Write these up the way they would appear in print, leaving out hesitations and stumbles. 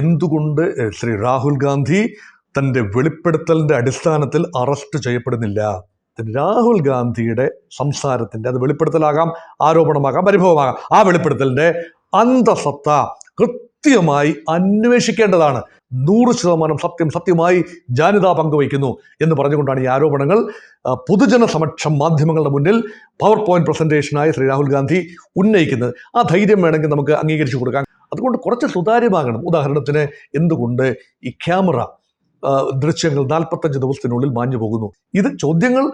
എന്തുകൊണ്ട് ശ്രീ രാഹുൽ ഗാന്ധി തൻ്റെ വെളിപ്പെടുത്തലിൻ്റെ അടിസ്ഥാനത്തിൽ അറസ്റ്റ് ചെയ്യപ്പെടുന്നില്ല? രാഹുൽ ഗാന്ധിയുടെ സംസാരത്തിൻ്റെ, അത് വെളിപ്പെടുത്തലാകാം, ആരോപണമാകാം, പരിഭവമാകാം, ആ വെളിപ്പെടുത്തലിൻ്റെ അന്തസത്ത കൃത്യമായി അന്വേഷിക്കേണ്ടതാണ്. 100% സത്യമായി ജാനിത പങ്കുവയ്ക്കുന്നു എന്ന് പറഞ്ഞുകൊണ്ടാണ് ഈ ആരോപണങ്ങൾ പൊതുജന സമക്ഷം മാധ്യമങ്ങളുടെ മുന്നിൽ പവർ പോയിന്റ് പ്രസന്റേഷനായി ശ്രീ രാഹുൽ ഗാന്ധി ഉന്നയിക്കുന്നത്. ആ ധൈര്യം വേണമെങ്കിൽ നമുക്ക് അംഗീകരിച്ചു കൊടുക്കാം. അതുകൊണ്ട് കുറച്ച് സുതാര്യമാകണം. ഉദാഹരണത്തിന്, എന്തുകൊണ്ട് ഈ ക്യാമറ ദൃശ്യങ്ങൾ 45 ദിവസത്തിനുള്ളിൽ മാഞ്ഞു പോകുന്നു? ഇത് ചോദ്യങ്ങൾ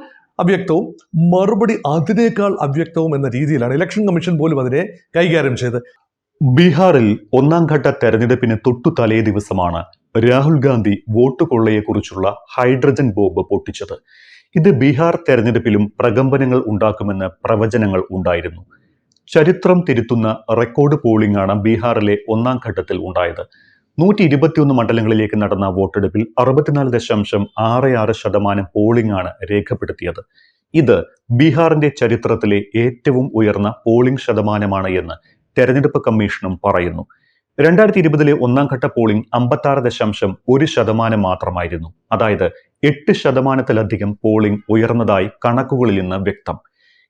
അവ്യക്തവും മറുപടി അതിനേക്കാൾ അവ്യക്തവും എന്ന രീതിയിലാണ് ഇലക്ഷൻ കമ്മീഷൻ പോലും അതിനെ കൈകാര്യം ചെയ്ത്. ബീഹാറിൽ ഒന്നാം ഘട്ട തെരഞ്ഞെടുപ്പിന് തൊട്ടു തലേ ദിവസമാണ് രാഹുൽ ഗാന്ധി വോട്ട് കൊള്ളയെക്കുറിച്ചുള്ള ഹൈഡ്രജൻ ബോംബ് പൊട്ടിച്ചത്. ഇത് ബീഹാർ തെരഞ്ഞെടുപ്പിലും പ്രകമ്പനങ്ങൾ ഉണ്ടാക്കുമെന്ന് പ്രവചനങ്ങൾ ഉണ്ടായിരുന്നു. ചരിത്രം തിരുത്തുന്ന റെക്കോർഡ് പോളിംഗ് ആണ് ബീഹാറിലെ ഒന്നാം ഘട്ടത്തിൽ ഉണ്ടായത്. 121 മണ്ഡലങ്ങളിലേക്ക് നടന്ന വോട്ടെടുപ്പിൽ 64.66% പോളിംഗ് ആണ് രേഖപ്പെടുത്തിയത്. ഇത് ബീഹാറിന്റെ ചരിത്രത്തിലെ ഏറ്റവും ഉയർന്ന പോളിംഗ് ശതമാനമാണ് എന്ന് തെരഞ്ഞെടുപ്പ് കമ്മീഷനും പറയുന്നു. 2020 ഒന്നാം ഘട്ട പോളിംഗ് 56.1% മാത്രമായിരുന്നു. അതായത് 8%-ലധികം പോളിംഗ് ഉയർന്നതായി കണക്കുകളിൽ നിന്ന് വ്യക്തം.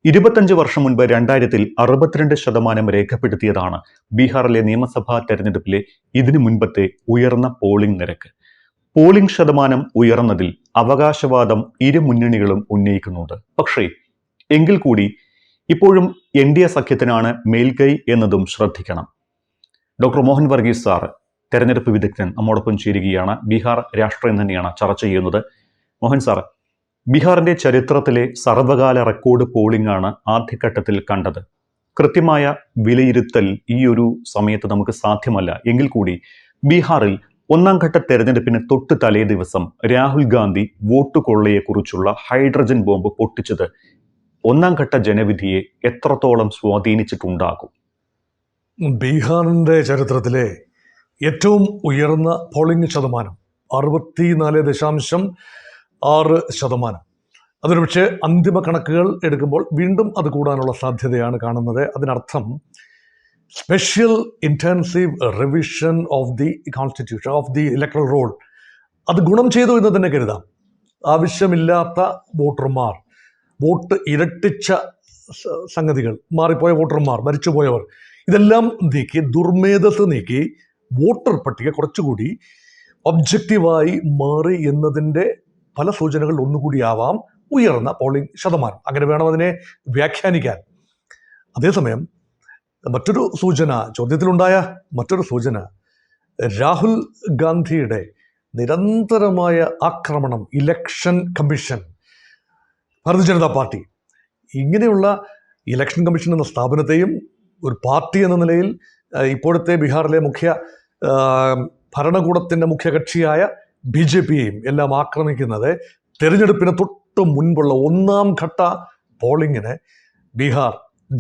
25 വർഷം മുൻപ് 2000-ൽ 62% രേഖപ്പെടുത്തിയതാണ് ബീഹാറിലെ നിയമസഭാ തെരഞ്ഞെടുപ്പിലെ ഇതിനു മുൻപത്തെ ഉയർന്ന പോളിംഗ് നിരക്ക്. പോളിംഗ് ശതമാനം ഉയർന്നതിൽ അവകാശവാദം ഇരു മുന്നണികളും ഉന്നയിക്കുന്നുണ്ട്. പക്ഷേ എങ്കിൽ കൂടി ഇപ്പോഴും NDA സഖ്യത്തിനാണ് മേൽക്കൈ എന്നതും ശ്രദ്ധിക്കണം. ഡോക്ടർ മോഹൻ വർഗീസ് സാർ, തെരഞ്ഞെടുപ്പ് വിദഗ്ധൻ, നമ്മോടൊപ്പം ചേരുകയാണ്. ബീഹാർ രാഷ്ട്രീയം തന്നെയാണ് ചർച്ച ചെയ്യുന്നത്. മോഹൻ സാർ, ബീഹാറിന്റെ ചരിത്രത്തിലെ സർവകാല റെക്കോർഡ് പോളിംഗ് ആണ് ആദ്യഘട്ടത്തിൽ കണ്ടത്. കൃത്യമായ വിലയിരുത്തൽ ഈ ഒരു സമയത്ത് നമുക്ക് സാധ്യമല്ല. എങ്കിൽ കൂടി ബീഹാറിൽ ഒന്നാം ഘട്ട തെരഞ്ഞെടുപ്പിന് തൊട്ട് തലേ ദിവസം രാഹുൽ ഗാന്ധി വോട്ട് കൊള്ളയെക്കുറിച്ചുള്ള ഹൈഡ്രജൻ ബോംബ് പൊട്ടിച്ചത് ഒന്നാം ഘട്ട ജനവിധിയെ എത്രത്തോളം സ്വാധീനിച്ചിട്ടുണ്ടാകും? ബീഹാറിൻ്റെ ചരിത്രത്തിലെ ഏറ്റവും ഉയർന്ന പോളിംഗ് ശതമാനം 64.6%. അതൊരു പക്ഷേ അന്തിമ കണക്കുകൾ എടുക്കുമ്പോൾ വീണ്ടും അത് കൂടാനുള്ള സാധ്യതയാണ് കാണുന്നത്. അതിനർത്ഥം special intensive revision of the constitution, of the electoral roll, അത് ഗുണം ചെയ്തു എന്ന് തന്നെ കരുതാം. ആവശ്യമില്ലാത്ത വോട്ടർമാർ, വോട്ട് ഇരട്ടിച്ച സംഗതികൾ, മാറിപ്പോയ വോട്ടർമാർ, മരിച്ചുപോയവർ, ഇതെല്ലാം നീക്കി, ദുർമേധസ് നീക്കി വോട്ടർ പട്ടിക കുറച്ചുകൂടി ഒബ്ജക്റ്റീവായി മാറി എന്നതിൻ്റെ പല സൂചനകൾ ഒന്നുകൂടിയാവാം ഉയർന്ന പോളിംഗ് ശതമാനം. അങ്ങനെ വേണം അതിനെ വ്യാഖ്യാനിക്കാൻ. അതേസമയം മറ്റൊരു സൂചന, ചോദ്യത്തിലുണ്ടായ മറ്റൊരു സൂചന, രാഹുൽ ഗാന്ധിയുടെ നിരന്തരമായ ആക്രമണം election commission, Bharatiya Janata party, ഇങ്ങനെയുള്ള ഇലക്ഷൻ കമ്മീഷൻ എന്ന സ്ഥാപനത്തെയും ഒരു പാർട്ടി എന്ന നിലയിൽ ഇപ്പോഴത്തെ ബീഹാറിലെ ഭരണകൂടത്തിൻ്റെ മുഖ്യ കക്ഷിയായ BJPയെയും എല്ലാം ആക്രമിക്കുന്നത് തെരഞ്ഞെടുപ്പിന് തൊട്ട് മുൻപുള്ള ഒന്നാം ഘട്ട പോളിങ്ങിന് ബീഹാർ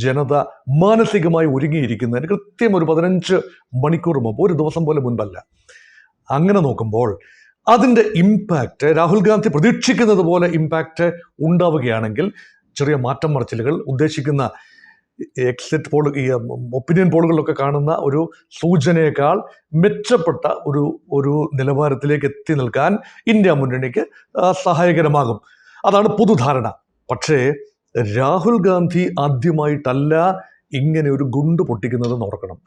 ജനത മാനസികമായി ഒരുങ്ങിയിരിക്കുന്നതിന് കൃത്യം ഒരു 15 മണിക്കൂർ മുമ്പ്, ഒരു ദിവസം പോലെ മുൻപല്ല. അങ്ങനെ നോക്കുമ്പോൾ അതിൻ്റെ ഇമ്പാക്റ്റ് രാഹുൽ ഗാന്ധി പ്രതീക്ഷിക്കുന്നത് പോലെ ഇമ്പാക്റ്റ് ഉണ്ടാവുകയാണെങ്കിൽ ചെറിയ മാറ്റം മറിച്ചിലുകൾ, ഉദ്ദേശിക്കുന്ന എക്സിറ്റ് പോൾ, ഈ ഒപ്പീനിയൻ പോളുകളിലൊക്കെ കാണുന്ന ഒരു സൂചനയേക്കാൾ മെച്ചപ്പെട്ട ഒരു നിലവാരത്തിലേക്ക് എത്തി നിൽക്കാൻ ഇന്ത്യ മുന്നണിക്ക് സഹായകരമാകും. അതാണ് പൊതുധാരണ. പക്ഷേ രാഹുൽ ഗാന്ധി ആദ്യമായിട്ടല്ല ഇങ്ങനെ ഒരു ഗുണ്ട് പൊട്ടിക്കുന്നതെന്ന് ഓർക്കണം.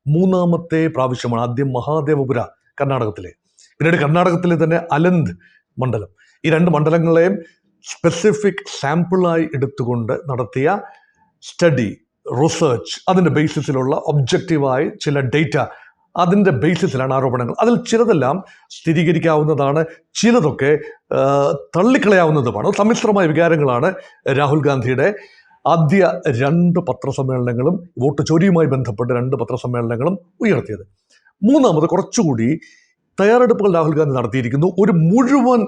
3ാമത്തെ പ്രാവശ്യമാണ്. ആദ്യം മഹാദേവപുര കർണാടകത്തിലെ, പിന്നീട് കർണാടകത്തിലെ തന്നെ അലന്ദ് മണ്ഡലം. ഈ 2 മണ്ഡലങ്ങളെയും സ്പെസിഫിക് സാമ്പിളായി എടുത്തുകൊണ്ട് നടത്തിയ സ്റ്റഡി, റിസർച്ച്, അതിൻ്റെ ബേസിസിലുള്ള ഒബ്ജക്റ്റീവായി ചില ഡേറ്റ, അതിൻ്റെ ബേസിസിലാണ് ആരോപണങ്ങൾ. അതിൽ ചിലതെല്ലാം സ്ഥിരീകരിക്കാവുന്നതാണ്, ചിലതൊക്കെ തള്ളിക്കളയാവുന്നതുമാണ്. സമ്മിശ്രമായ വികാരങ്ങളാണ് രാഹുൽ ഗാന്ധിയുടെ ആദ്യ 2 പത്രസമ്മേളനങ്ങളും വോട്ട് ചോരിയുമായി ബന്ധപ്പെട്ട് 2 പത്രസമ്മേളനങ്ങളും ഉയർത്തിയത്. 3ാമത് കുറച്ചുകൂടി തയ്യാറെടുപ്പുകൾ രാഹുൽ ഗാന്ധി നടത്തിയിരിക്കുന്നു. ഒരു മുഴുവൻ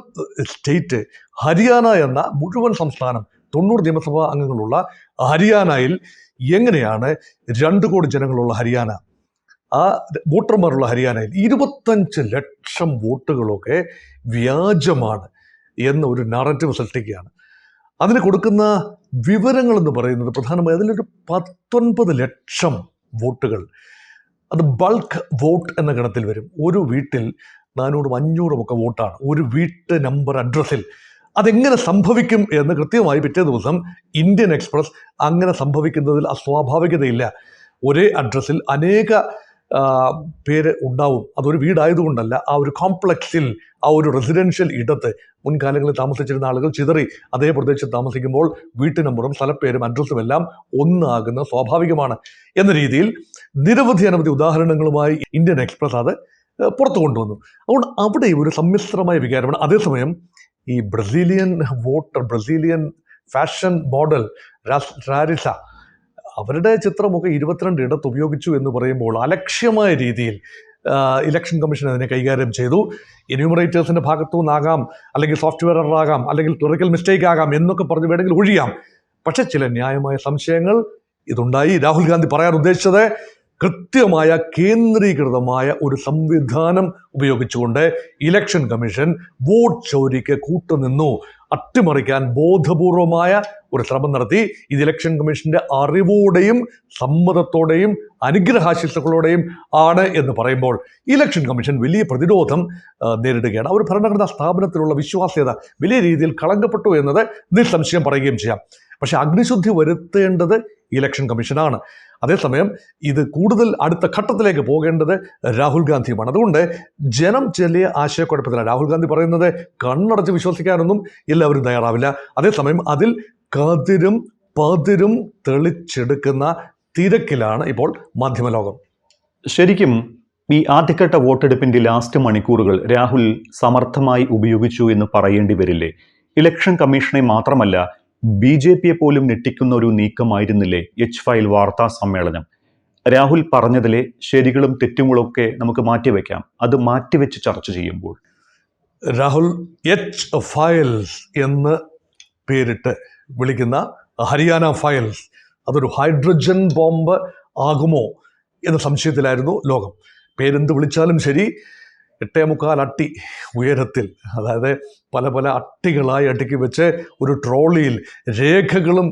സ്റ്റേറ്റ്, ഹരിയാന എന്ന മുഴുവൻ സംസ്ഥാനം, 90 നിയമസഭാ അംഗങ്ങളുള്ള ഹരിയാനയിൽ എങ്ങനെയാണ് 2 കോടി ജനങ്ങളുള്ള ഹരിയാന, ആ വോട്ടർമാരുള്ള ഹരിയാനയിൽ 25 ലക്ഷം വോട്ടുകളൊക്കെ വ്യാജമാണ് എന്ന ഒരു നറേറ്റീവ് സൃഷ്ടിക്കുകയാണ്. അതിന് കൊടുക്കുന്ന വിവരങ്ങൾ എന്ന് പറയുന്നത് പ്രധാനമായി അതിലൊരു 19 ലക്ഷം വോട്ടുകൾ അത് ബൾക്ക് വോട്ട് എന്ന ഗണത്തിൽ വരും. ഒരു വീട്ടിൽ 400 500 ഒക്കെ വോട്ടാണ് ഒരു വീട്ട് നമ്പർ അഡ്രസ്സിൽ. അതെങ്ങനെ സംഭവിക്കും എന്ന് കൃത്യമായി പിറ്റേ ദിവസം ഇന്ത്യൻ എക്സ്പ്രസ് അങ്ങനെ സംഭവിക്കുന്നതിൽ അസ്വാഭാവികതയില്ല. ഒരേ അഡ്രസ്സിൽ അനേക പേര് ഉണ്ടാവും. അതൊരു വീടായതുകൊണ്ടല്ല, ആ ഒരു കോംപ്ലക്സിൽ, ആ ഒരു റെസിഡൻഷ്യൽ ഇടത്ത് മുൻകാലങ്ങളിൽ താമസിച്ചിരുന്ന ആളുകൾ ചിതറി അതേ പ്രദേശത്ത് താമസിക്കുമ്പോൾ വീട്ടു നമ്പറും സ്ഥലപ്പേരും അഡ്രസ്സും എല്ലാം ഒന്നാകുന്ന സ്വാഭാവികമാണ് എന്ന രീതിയിൽ അനവധി ഉദാഹരണങ്ങളുമായി ഇന്ത്യൻ എക്സ്പ്രസ് അത് പുറത്തു കൊണ്ടുവന്നു. അതുകൊണ്ട് അവിടെ ഒരു സമ്മിശ്രമായ വികാരമാണ്. അതേസമയം ഈ ബ്രസീലിയൻ ഫാഷൻ മോഡൽ റാരിസ, അവരുടെ ചിത്രമൊക്കെ 22 ഇടത്ത് ഉപയോഗിച്ചു എന്ന് പറയുമ്പോൾ അലക്ഷ്യമായ രീതിയിൽ ഇലക്ഷൻ കമ്മീഷൻ അതിനെ കൈകാര്യം ചെയ്തു. എന്യൂമറേറ്റേഴ്സിന്റെ ഭാഗത്തു നിന്നാകാം, അല്ലെങ്കിൽ സോഫ്റ്റ്വെയർ എറർ ആകാം, അല്ലെങ്കിൽ ക്ലറിക്കൽ മിസ്റ്റേക്ക് ആകാം എന്നൊക്കെ പറഞ്ഞ് വേണമെങ്കിൽ ഒഴിയാം. പക്ഷെ ചില ന്യായമായ സംശയങ്ങൾ ഇതുണ്ടായി. രാഹുൽ ഗാന്ധി പറയാൻ ഉദ്ദേശിച്ചത് കൃത്യമായ കേന്ദ്രീകൃതമായ ഒരു സംവിധാനം ഉപയോഗിച്ചുകൊണ്ട് ഇലക്ഷൻ കമ്മീഷൻ വോട്ട് ചോരിക്ക് കൂട്ടുനിന്നു. അട്ടിമറിക്കാൻ ബോധപൂർവമായ ഒരു ശ്രമം നടത്തി. ഇത് ഇലക്ഷൻ കമ്മീഷന്റെ അറിവോടെയും സമ്മതത്തോടെയും അനുഗ്രഹാശിസ്സുകളോടെയും ആണ് എന്ന് പറയുമ്പോൾ ഇലക്ഷൻ കമ്മീഷൻ വലിയ പ്രതിരോധം നേരിടുകയാണ്. അവർ ഭരണഘടനാ സ്ഥാപനത്തിലുള്ള വിശ്വാസ്യത വലിയ രീതിയിൽ കളങ്കപ്പെട്ടു എന്നത് നിസ്സംശയം പറയുകയും ചെയ്യാം. പക്ഷെ അഗ്നിശുദ്ധി വരുത്തേണ്ടത് ഇലക്ഷൻ കമ്മീഷനാണ്. അതേസമയം ഇത് കൂടുതൽ അടുത്ത ഘട്ടത്തിലേക്ക് പോകേണ്ടത് രാഹുൽ ഗാന്ധിയുമാണ്. അതുകൊണ്ട് ജനം ചെറിയ ആശയക്കുഴപ്പത്തിലാണ്. രാഹുൽ ഗാന്ധി പറയുന്നത് കണ്ണടച്ച് വിശ്വസിക്കാനൊന്നും എല്ലാവരും തയ്യാറാവില്ല. അതേസമയം അതിൽ കതിരും പതിരും തെളിച്ചെടുക്കുന്ന തിരക്കിലാണ് ഇപ്പോൾ മാധ്യമലോകം. ശരിക്കും ഈ ആദ്യഘട്ട വോട്ടെടുപ്പിന്റെ ലാസ്റ്റ് മണിക്കൂറുകൾ രാഹുൽ സമർത്ഥമായി ഉപയോഗിച്ചു എന്ന് പറയേണ്ടി വരില്ലേ? ഇലക്ഷൻ കമ്മീഷനെ മാത്രമല്ല, BJP പോലും ഞെട്ടിക്കുന്ന ഒരു നീക്കമായിരുന്നില്ലേ H-File വാർത്താ സമ്മേളനം? രാഹുൽ പറഞ്ഞതിലെ ശരികളും തെറ്റുകളൊക്കെ നമുക്ക് മാറ്റിവെക്കാം. അത് മാറ്റിവെച്ച് ചർച്ച ചെയ്യുമ്പോൾ രാഹുൽ H-Files എന്ന് പേരിട്ട് വിളിക്കുന്ന ഹരിയാന ഫയൽസ് അതൊരു ഹൈഡ്രജൻ ബോംബ് ആകുമോ എന്ന സംശയത്തിലായിരുന്നു ലോകം. പേരെന്ത് വിളിച്ചാലും ശരി, 8.25 അട്ടി ഉയരത്തിൽ, അതായത് പല പല അട്ടികളായി അടുക്കി വെച്ച് ഒരു ട്രോളിയിൽ രേഖകളും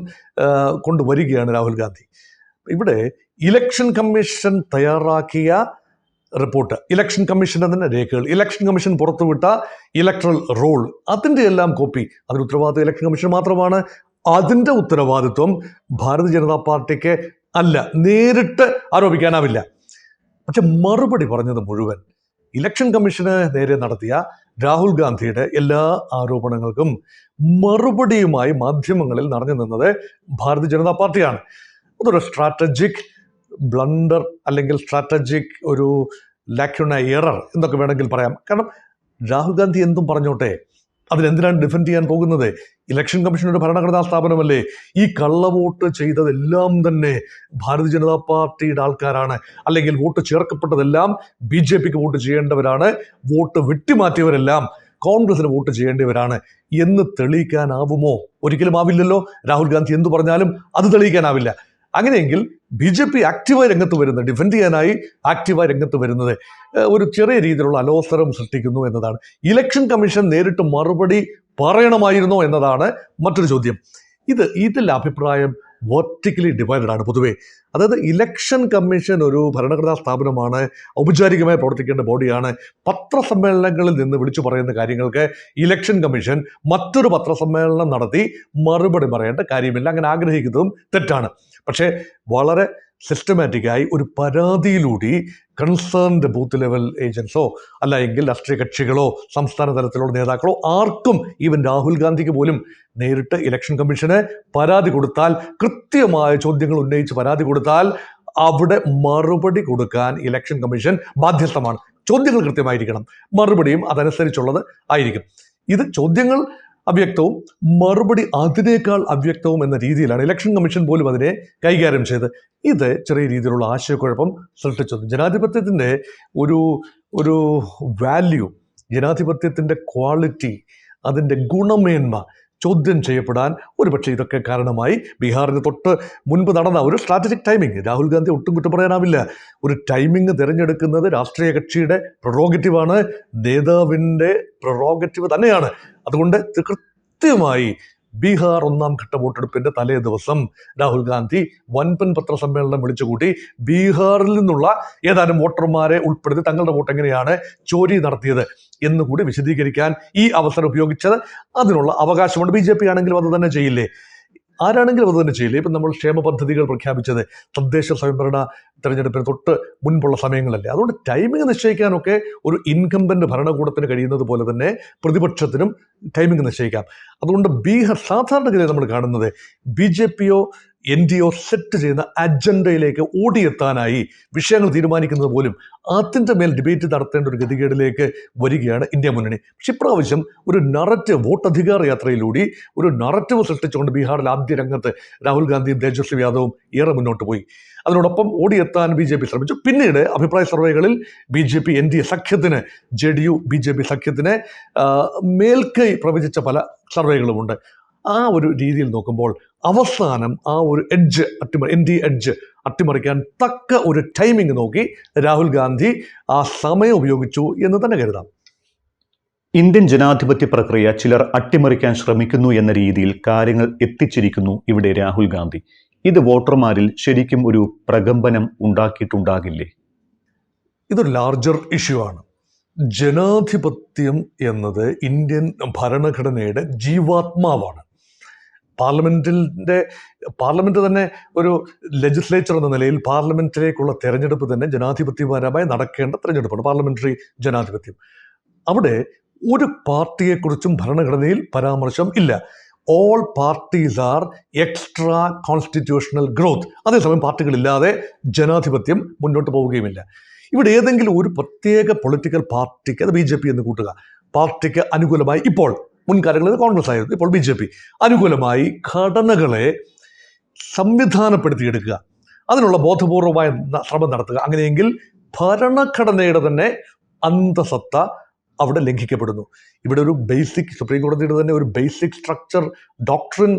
കൊണ്ടുവരികയാണ് രാഹുൽ ഗാന്ധി. ഇവിടെ ഇലക്ഷൻ കമ്മീഷൻ തയ്യാറാക്കിയ റിപ്പോർട്ട്, ഇലക്ഷൻ കമ്മീഷൻ്റെ തന്നെ രേഖകൾ, ഇലക്ഷൻ കമ്മീഷൻ പുറത്തുവിട്ട ഇലക്ട്രൽ റോൾ, അതിൻ്റെ എല്ലാം കോപ്പി, അതിന് ഉത്തരവാദിത്വം ഇലക്ഷൻ കമ്മീഷൻ മാത്രമാണ്. അതിൻ്റെ ഉത്തരവാദിത്വം ഭാരതീയ ജനതാ പാർട്ടിക്ക് അല്ല, നേരിട്ട് ആരോപിക്കാനാവില്ല. പക്ഷെ മറുപടി പറഞ്ഞത് മുഴുവൻ ഇലക്ഷൻ കമ്മീഷന് നേരെ നടത്തിയ രാഹുൽ ഗാന്ധിയുടെ എല്ലാ ആരോപണങ്ങൾക്കും മറുപടിയുമായി മാധ്യമങ്ങളിൽ നിറഞ്ഞു നിന്നത് ഭാരതീയ ജനതാ പാർട്ടിയാണ്. അതൊരു സ്ട്രാറ്റജിക് ബ്ലണ്ടർ, അല്ലെങ്കിൽ സ്ട്രാറ്റജിക് ഒരു ലാക്യുണ എറർ എന്നൊക്കെ വേണമെങ്കിൽ പറയാം. കാരണം രാഹുൽ ഗാന്ധി എന്തും പറഞ്ഞോട്ടെ, അതിനെന്തിനാണ് ഡിഫെൻഡ് ചെയ്യാൻ പോകുന്നത്? ഇലക്ഷൻ കമ്മീഷൻ ഒരു ഭരണഘടനാ സ്ഥാപനമല്ലേ? ഈ കള്ളവോട്ട് ചെയ്തതെല്ലാം തന്നെ ഭാരതീയ ജനതാ പാർട്ടിയുടെ ആൾക്കാരാണ്, അല്ലെങ്കിൽ വോട്ട് ചേർക്കപ്പെട്ടതെല്ലാം BJPക്ക് വോട്ട് ചെയ്യേണ്ടവരാണ്, വോട്ട് വെട്ടിമാറ്റിയവരെല്ലാം കോൺഗ്രസിന് വോട്ട് ചെയ്യേണ്ടവരാണ് എന്ന് തെളിയിക്കാനാവുമോ? ഒരിക്കലും ആവില്ലല്ലോ. രാഹുൽ ഗാന്ധി എന്തു പറഞ്ഞാലും അത് തെളിയിക്കാനാവില്ല. അങ്ങനെയെങ്കിൽ BJP ആക്റ്റീവായി രംഗത്ത് വരുന്നത്, ഡിഫെൻഡ് ചെയ്യാനായി ആക്റ്റീവായി രംഗത്ത് വരുന്നത് ഒരു ചെറിയ രീതിയിലുള്ള അലോസരം സൃഷ്ടിക്കുന്നു എന്നതാണ്. ഇലക്ഷൻ കമ്മീഷൻ നേരിട്ട് മറുപടി പറയണമായിരുന്നോ എന്നതാണ് മറ്റൊരു ചോദ്യം. ഇതിൽ അഭിപ്രായം വെർട്ടിക്കലി ഡിവൈഡഡ് ആണ് പൊതുവെ. അതായത് ഇലക്ഷൻ കമ്മീഷൻ ഒരു ഭരണഘടനാ സ്ഥാപനമാണ്, ഔപചാരികമായി പ്രവർത്തിക്കേണ്ട ബോഡിയാണ്. പത്രസമ്മേളനങ്ങളിൽ നിന്ന് വിളിച്ചു പറയുന്ന കാര്യങ്ങൾക്ക് ഇലക്ഷൻ കമ്മീഷൻ മറ്റൊരു പത്രസമ്മേളനം നടത്തി മറുപടി പറയേണ്ട കാര്യമില്ല. അങ്ങനെ ആഗ്രഹിക്കുന്നതും തെറ്റാണ്. പക്ഷേ വളരെ സിസ്റ്റമാറ്റിക്കായി ഒരു പരാതിയിലൂടെ കൺസേൺഡ് ബൂത്ത് ലെവൽ ഏജൻസോ അല്ല എങ്കിൽ രാഷ്ട്രീയ കക്ഷികളോ സംസ്ഥാന തലത്തിലുള്ള നേതാക്കളോ ആർക്കും, ഈവൻ രാഹുൽ ഗാന്ധിക്ക് പോലും നേരിട്ട് ഇലക്ഷൻ കമ്മീഷന് പരാതി കൊടുത്താൽ, കൃത്യമായ ചോദ്യങ്ങൾ ഉന്നയിച്ച് പരാതി കൊടുത്താൽ അവിടെ മറുപടി കൊടുക്കാൻ ഇലക്ഷൻ കമ്മീഷൻ ബാധ്യസ്ഥമാണ്. ചോദ്യങ്ങൾ കൃത്യമായിരിക്കണം, മറുപടിയും അതനുസരിച്ചുള്ളത് ആയിരിക്കും. ഇത് ചോദ്യങ്ങൾ അവ്യക്തവും മറുപടി അതിനേക്കാൾ അവ്യക്തവും എന്ന രീതിയിലാണ് ഇലക്ഷൻ കമ്മീഷൻ പോലും അതിനെ കൈകാര്യം ചെയ്ത്. ഇത് ചെറിയ രീതിയിലുള്ള ആശയക്കുഴപ്പം സൃഷ്ടിച്ചത്. ജനാധിപത്യത്തിൻ്റെ ഒരു വാല്യൂ, ജനാധിപത്യത്തിൻ്റെ ക്വാളിറ്റി, അതിൻ്റെ ഗുണമേന്മ ചോദ്യം ചെയ്യപ്പെടാൻ ഒരുപക്ഷെ ഇതൊക്കെ കാരണമായി. ബീഹാറിന് തൊട്ട് മുൻപ് നടന്ന ഒരു സ്ട്രാറ്റജിക് ടൈമിംഗ്, രാഹുൽ ഗാന്ധി ഒട്ടും കുറ്റം പറയാനാവില്ല. ഒരു ടൈമിംഗ് തിരഞ്ഞെടുക്കുന്നത് രാഷ്ട്രീയ കക്ഷിയുടെ പ്രൊറോഗറ്റീവാണ്, നേതാവിൻ്റെ പ്രൊറോഗറ്റീവ് തന്നെയാണ്. അതുകൊണ്ട് കൃത്യമായി ബീഹാർ ഒന്നാം ഘട്ട വോട്ടെടുപ്പിന്റെ തലേ ദിവസം രാഹുൽ ഗാന്ധി വൻപൻ പത്രസമ്മേളനം വിളിച്ചുകൂട്ടി ബീഹാറിൽ നിന്നുള്ള ഏതാനും വോട്ടർമാരെ ഉൾപ്പെടുത്തി തങ്ങളുടെ വോട്ട് എങ്ങനെയാണ് ചോരി നടത്തിയത് എന്നുകൂടി വിശദീകരിക്കാൻ ഈ അവസരം ഉപയോഗിച്ചത്. അതിനുള്ള അവകാശമുണ്ട്. BJP ആണെങ്കിലും അത് തന്നെ ചെയ്യില്ലേ? ആരാണെങ്കിലും അത് തന്നെ ചെയ്യില്ലേ? ഇപ്പം നമ്മൾ ക്ഷേമ പദ്ധതികൾ പ്രഖ്യാപിച്ചത് തദ്ദേശ സ്വയംഭരണ തെരഞ്ഞെടുപ്പിന് തൊട്ട് മുൻപുള്ള സമയങ്ങളല്ലേ. അതുകൊണ്ട് ടൈമിംഗ് നിശ്ചയിക്കാനൊക്കെ ഒരു ഇൻകംബന്റ് ഭരണകൂടത്തിന് കഴിയുന്നത് പോലെ തന്നെ പ്രതിപക്ഷത്തിനും ടൈമിംഗ് നിശ്ചയിക്കാം. അതുകൊണ്ട് ബീഹാർ സാധാരണഗതിയിൽ നമ്മൾ കാണുന്നത് BJPയോ NDAയോ സെറ്റ് ചെയ്യുന്ന അജണ്ടയിലേക്ക് ഓടിയെത്താനായി വിഷയങ്ങൾ തീരുമാനിക്കുന്നത് പോലും അതിൻ്റെ മേൽ ഡിബേറ്റ് നടത്തേണ്ട ഒരു ഗതികേടിലേക്ക് വരികയാണ് ഇന്ത്യ മുന്നണി. പക്ഷെ ഇപ്രാവശ്യം ഒരു നററ്റീവ്, വോട്ടധികാർ യാത്രയിലൂടെ ഒരു നററ്റീവ് സൃഷ്ടിച്ചുകൊണ്ട് ബീഹാറിൽ ആദ്യ രംഗത്ത് രാഹുൽ ഗാന്ധിയും തേജസ്വി യാദവും ഏറെ മുന്നോട്ട് പോയി. അതിനോടൊപ്പം ഓടിയെത്താൻ BJP ശ്രമിച്ചു. പിന്നീട് അഭിപ്രായ സർവേകളിൽ BJP NDA സഖ്യത്തിന്, JDU BJP സഖ്യത്തിന് മേൽക്കൈ പ്രവചിച്ച പല സർവേകളുമുണ്ട്. ആ ഒരു രീതിയിൽ നോക്കുമ്പോൾ അവസാനം ആ ഒരു എഡ്ജ് NDA എഡ്ജ് അട്ടിമറിക്കാൻ തക്ക ഒരു ടൈമിംഗ് നോക്കി രാഹുൽ ഗാന്ധി ആ സമയം ഉപയോഗിച്ചു എന്ന് തന്നെ കരുതാം. ഇന്ത്യൻ ജനാധിപത്യ പ്രക്രിയ ചിലർ അട്ടിമറിക്കാൻ ശ്രമിക്കുന്നു എന്ന രീതിയിൽ കാര്യങ്ങൾ എത്തിച്ചിരിക്കുന്നു ഇവിടെ രാഹുൽ ഗാന്ധി. ഇത് വോട്ടർമാരിൽ ശരിക്കും ഒരു പ്രകമ്പനം ഉണ്ടാക്കിയിട്ടുണ്ടാകില്ലേ? ഇതൊരു ലാർജർ ഇഷ്യൂ ആണ്. ജനാധിപത്യം എന്നത് ഇന്ത്യൻ ഭരണഘടനയുടെ ജീവാത്മാവാണ്. പാർലമെന്റ് തന്നെ ഒരു ലെജിസ്ലേച്ചർ എന്ന നിലയിൽ പാർലമെന്റിലേക്കുള്ള തെരഞ്ഞെടുപ്പ് തന്നെ ജനാധിപത്യപരമായി നടക്കേണ്ട തെരഞ്ഞെടുപ്പാണ് പാർലമെന്ററി ജനാധിപത്യം. അവിടെ ഒരു പാർട്ടിയെക്കുറിച്ചും ഭരണഘടനയിൽ പരാമർശം ഇല്ല. All parties R extra constitutional growth. അതേസമയം പാർട്ടികളില്ലാതെ ജനാധിപത്യം മുന്നോട്ട് പോവുകയുമില്ല. ഇവിടെ ഏതെങ്കിലും ഒരു പ്രത്യേക പൊളിറ്റിക്കൽ പാർട്ടിക്ക്, അത് BJP എന്ന് കൂട്ടുക, പാർട്ടിക്ക് അനുകൂലമായി, ഇപ്പോൾ മുൻകാലങ്ങളിൽ കോൺഗ്രസ് ആയിരുന്നു, ഇപ്പോൾ BJP അനുകൂലമായി ഘടനകളെ സംവിധാനപ്പെടുത്തിയെടുക്കുക, അതിനുള്ള ബോധപൂർവമായ ശ്രമം നടത്തുക. അങ്ങനെയെങ്കിൽ ഭരണഘടനയുടെ തന്നെ അന്തസത്ത അവിടെ ലംഘിക്കപ്പെടുന്നു. ഇവിടെ ഒരു ബേസിക്, സുപ്രീം കോടതിയുടെ തന്നെ ഒരു ബേസിക് സ്ട്രക്ചർ ഡോക്ട്രിൻ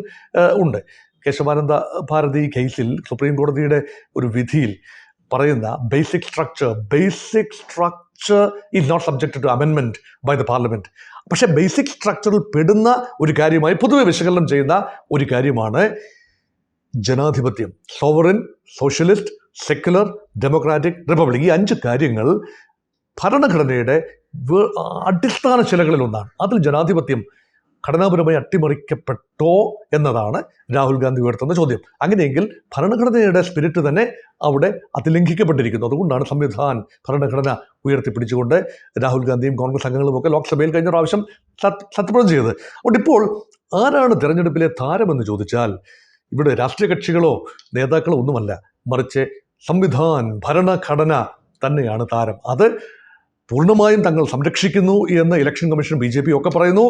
ഉണ്ട്. കേശവാനന്ദ ഭാരതി കേസിൽ സുപ്രീം കോടതിയുടെ ഒരു വിധിയിൽ പറയുന്ന basic structure is not subjected to അമെൻമെന്റ് ബൈ ദ പാർലമെന്റ്. പക്ഷേ ബേസിക് സ്ട്രക്ചറിൽ പെടുന്ന ഒരു കാര്യമായി പൊതുവെ വിശകലനം ചെയ്യുന്ന ഒരു കാര്യമാണ് ജനാധിപത്യം. Sovereign, socialist, secular, democratic, republic, ഈ 5 കാര്യങ്ങൾ ഭരണഘടനയുടെ അടിസ്ഥാന ശിലകളിൽ ഒന്നാണ്. അതിൽ ജനാധിപത്യം ഘടനാപരമായി അട്ടിമറിക്കപ്പെട്ടോ എന്നതാണ് രാഹുൽ ഗാന്ധി ഉയർത്തുന്ന ചോദ്യം. അങ്ങനെയെങ്കിൽ ഭരണഘടനയുടെ സ്പിരിറ്റ് തന്നെ അവിടെ അതിലംഘിക്കപ്പെട്ടിരിക്കുന്നു. അതുകൊണ്ടാണ് ഭരണഘടന ഉയർത്തിപ്പിടിച്ചുകൊണ്ട് രാഹുൽ ഗാന്ധിയും കോൺഗ്രസ് അംഗങ്ങളും ഒക്കെ ലോക്സഭയിൽ കഴിഞ്ഞ പ്രാവശ്യം സത്യപ്രതിജ്ഞ ചെയ്തത്. അതുകൊണ്ട് ഇപ്പോൾ ആരാണ് തെരഞ്ഞെടുപ്പിലെ താരമെന്ന് ചോദിച്ചാൽ ഇവിടെ രാഷ്ട്രീയ കക്ഷികളോ നേതാക്കളോ ഒന്നുമല്ല, മറിച്ച് ഭരണഘടന തന്നെയാണ് താരം. അത് പൂർണ്ണമായും തങ്ങൾ സംരക്ഷിക്കുന്നു എന്ന് ഇലക്ഷൻ കമ്മീഷൻ BJP ഒക്കെ പറയുന്നു.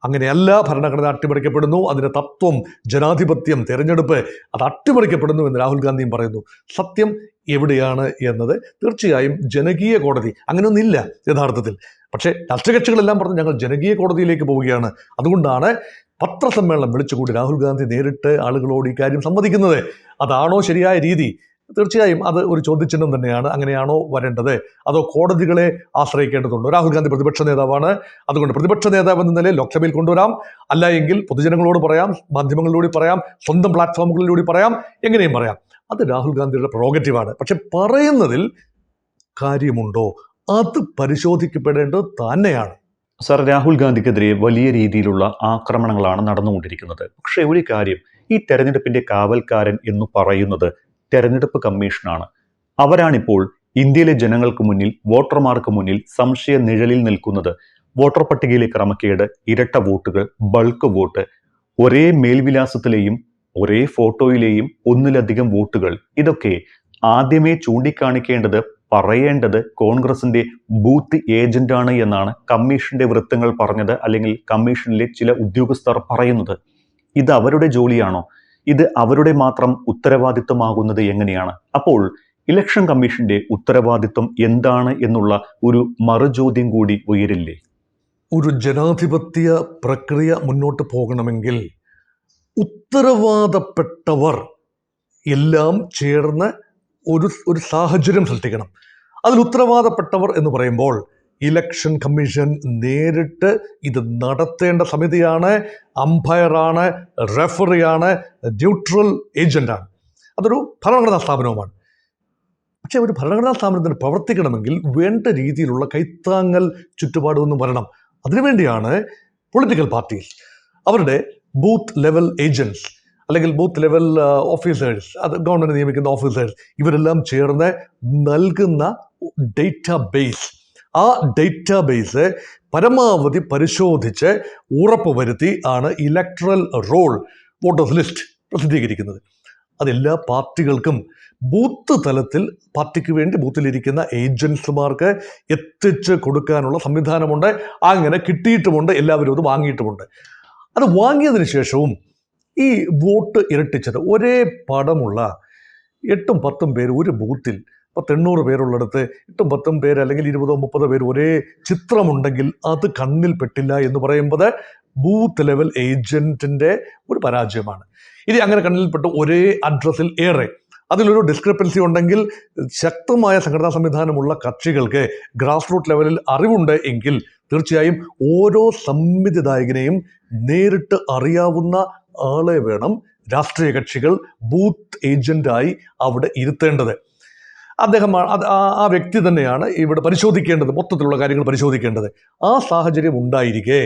അങ്ങനെയല്ല, ഭരണഘടന അട്ടിമറിക്കപ്പെടുന്നു, അതിൻ്റെ തത്വം, ജനാധിപത്യം, തെരഞ്ഞെടുപ്പ് അത് അട്ടിമറിക്കപ്പെടുന്നു എന്ന് രാഹുൽ ഗാന്ധിയും പറയുന്നു. സത്യം എവിടെയാണ് എന്നത് തീർച്ചയായും ജനകീയ കോടതി, അങ്ങനെയൊന്നില്ല യഥാർത്ഥത്തിൽ. പക്ഷേ രാഷ്ട്രീയ കക്ഷികളെല്ലാം പറഞ്ഞു ഞങ്ങൾ ജനകീയ കോടതിയിലേക്ക് പോവുകയാണ്. അതുകൊണ്ടാണ് പത്രസമ്മേളനം വിളിച്ചുകൂടി രാഹുൽ ഗാന്ധി നേരിട്ട് ആളുകളോട് ഈ കാര്യം സമ്മതിക്കുന്നത്. അതാണോ ശരിയായ രീതി? തീർച്ചയായും അത് ഒരു ചോദ്യചിഹ്നം തന്നെയാണ്. അങ്ങനെയാണോ വരേണ്ടത്, അതോ കോടതികളെ ആശ്രയിക്കേണ്ടതുണ്ടോ? രാഹുൽ ഗാന്ധി പ്രതിപക്ഷ നേതാവാണ്. അതുകൊണ്ട് പ്രതിപക്ഷ നേതാവ് എന്ന നിലയിൽ ലോക്സഭയിൽ കൊണ്ടുവരാം, അല്ല എങ്കിൽ പൊതുജനങ്ങളോട് പറയാം, മാധ്യമങ്ങളിലൂടെ പറയാം, സ്വന്തം പ്ലാറ്റ്ഫോമുകളിലൂടെ പറയാം, എങ്ങനെയും പറയാം. അത് രാഹുൽ ഗാന്ധിയുടെ പ്രൊറോഗറ്റീവാണ്. പക്ഷെ പറയുന്നതിൽ കാര്യമുണ്ടോ, അത് പരിശോധിക്കപ്പെടേണ്ടത് തന്നെയാണ്. സർ, രാഹുൽ ഗാന്ധിക്കെതിരെ വലിയ രീതിയിലുള്ള ആക്രമണങ്ങളാണ് നടന്നുകൊണ്ടിരിക്കുന്നത്. പക്ഷേ ഒരു കാര്യം, ഈ തെരഞ്ഞെടുപ്പിന്റെ കാവൽക്കാരൻ എന്ന് പറയുന്നത് തെരഞ്ഞെടുപ്പ് കമ്മീഷനാണ്. അവരാണിപ്പോൾ ഇന്ത്യയിലെ ജനങ്ങൾക്ക് മുന്നിൽ, വോട്ടർമാർക്ക് മുന്നിൽ സംശയ നിഴലിൽ നിൽക്കുന്നത്. വോട്ടർ പട്ടികയിലെ ക്രമക്കേട്, ഇരട്ട വോട്ടുകൾ, ബൾക്ക് വോട്ട്, ഒരേ മേൽവിലാസത്തിലെയും ഒരേ ഫോട്ടോയിലെയും ഒന്നിലധികം വോട്ടുകൾ, ഇതൊക്കെ ആദ്യമേ ചൂണ്ടിക്കാണിക്കേണ്ടത്, പറയേണ്ടത് കോൺഗ്രസിന്റെ ബൂത്ത് ഏജന്റാണ് എന്നാണ് കമ്മീഷന്റെ വൃത്തങ്ങൾ പറഞ്ഞത്, അല്ലെങ്കിൽ കമ്മീഷനിലെ ചില ഉദ്യോഗസ്ഥർ പറയുന്നത്. ഇത് അവരുടെ ജോലിയാണോ? ഇത് അവരുടെ മാത്രം ഉത്തരവാദിത്വമാകുന്നത് എങ്ങനെയാണ്? അപ്പോൾ ഇലക്ഷൻ കമ്മീഷന്റെ ഉത്തരവാദിത്വം എന്താണ് എന്നുള്ള ഒരു മറുചോദ്യം കൂടി ഉയരില്ലേ? ഒരു ജനാധിപത്യ പ്രക്രിയ മുന്നോട്ട് പോകണമെങ്കിൽ ഉത്തരവാദപ്പെട്ടവർ എല്ലാം ചേർന്ന് ഒരു സാഹചര്യം സൃഷ്ടിക്കണം. അതിൽ ഉത്തരവാദപ്പെട്ടവർ എന്ന് പറയുമ്പോൾ ഇലക്ഷൻ കമ്മീഷൻ നേരിട്ട് ഇത് നടത്തേണ്ട സമിതിയാണ്, അമ്പയറാണ്, റെഫറിയാണ്, ന്യൂട്രൽ ഏജന്റാണ്. അതൊരു ഭരണഘടനാ സ്ഥാപനവുമാണ്. പക്ഷേ ഒരു ഭരണഘടനാ സ്ഥാപനത്തിന് പ്രവർത്തിക്കണമെങ്കിൽ വേണ്ട രീതിയിലുള്ള കൈത്താങ്ങൽ ചുറ്റുപാടുമൊന്നും വരണം. അതിനുവേണ്ടിയാണ് പൊളിറ്റിക്കൽ പാർട്ടീസ് അവരുടെ ബൂത്ത് ലെവൽ ഏജൻറ്റ്സ് അല്ലെങ്കിൽ ബൂത്ത് ലെവൽ ഓഫീസേഴ്സ്, അത് ഗവൺമെൻറ് നിയമിക്കുന്ന ഓഫീസേഴ്സ്, ഇവരെല്ലാം ചേർന്ന് നൽകുന്ന ഡേറ്റാബേസ്, ആ ഡേറ്റാബേസ് പരമാവധി പരിശോധിച്ച് ഉറപ്പുവരുത്തി ആണ് ഇലക്ട്രൽ റോൾ വോട്ടേഴ്സ് ലിസ്റ്റ് പ്രസിദ്ധീകരിക്കുന്നത്. അതെല്ലാ പാർട്ടികൾക്കും ബൂത്ത് തലത്തിൽ പാർട്ടിക്ക് വേണ്ടി ബൂത്തിലിരിക്കുന്ന ഏജൻസുമാർക്ക് എത്തിച്ച് കൊടുക്കാനുള്ള സംവിധാനമുണ്ട്. അങ്ങനെ കിട്ടിയിട്ടുമുണ്ട്, എല്ലാവരും അത് വാങ്ങിയിട്ടുമുണ്ട്. അത് വാങ്ങിയതിന് ശേഷവും ഈ വോട്ട് ഇരട്ടിച്ചത് ഒരേ പടമുള്ള 8-10 പേര് ഒരു ബൂത്തിൽ, 800 പേരുള്ളിടത്ത് 8-10 പേര് അല്ലെങ്കിൽ 20-30 പേര് ഒരേ ചിത്രമുണ്ടെങ്കിൽ അത് കണ്ണിൽ പെട്ടില്ല എന്ന് പറയുമ്പോൾ ബൂത്ത് ലെവൽ ഏജന്റിന്റെ ഒരു പരാജയമാണ്. ഇനി അങ്ങനെ കണ്ണിൽപ്പെട്ട് ഒരേ അഡ്രസ്സിൽ ഏറെ അതിലൊരു ഡിസ്ക്രിപ്പൻസി ഉണ്ടെങ്കിൽ ശക്തമായ സംഘടനാ സംവിധാനമുള്ള കക്ഷികൾക്ക് ഗ്രാസ് റൂട്ട് ലെവലിൽ അറിവുണ്ട് എങ്കിൽ തീർച്ചയായും ഓരോ സമ്മതിദായകനെയും നേരിട്ട് അറിയാവുന്ന ആളെ വേണം രാഷ്ട്രീയ കക്ഷികൾ ബൂത്ത് ഏജന്റായി അവിടെ ഇരുത്തേണ്ടത്. ആ വ്യക്തി തന്നെയാണ് ഇവിടെ പരിശോധിക്കേണ്ടത്, മൊത്തത്തിലുള്ള കാര്യങ്ങൾ പരിശോധിക്കേണ്ടത്. ആ സാഹചര്യം ഉണ്ടായിരിക്കെ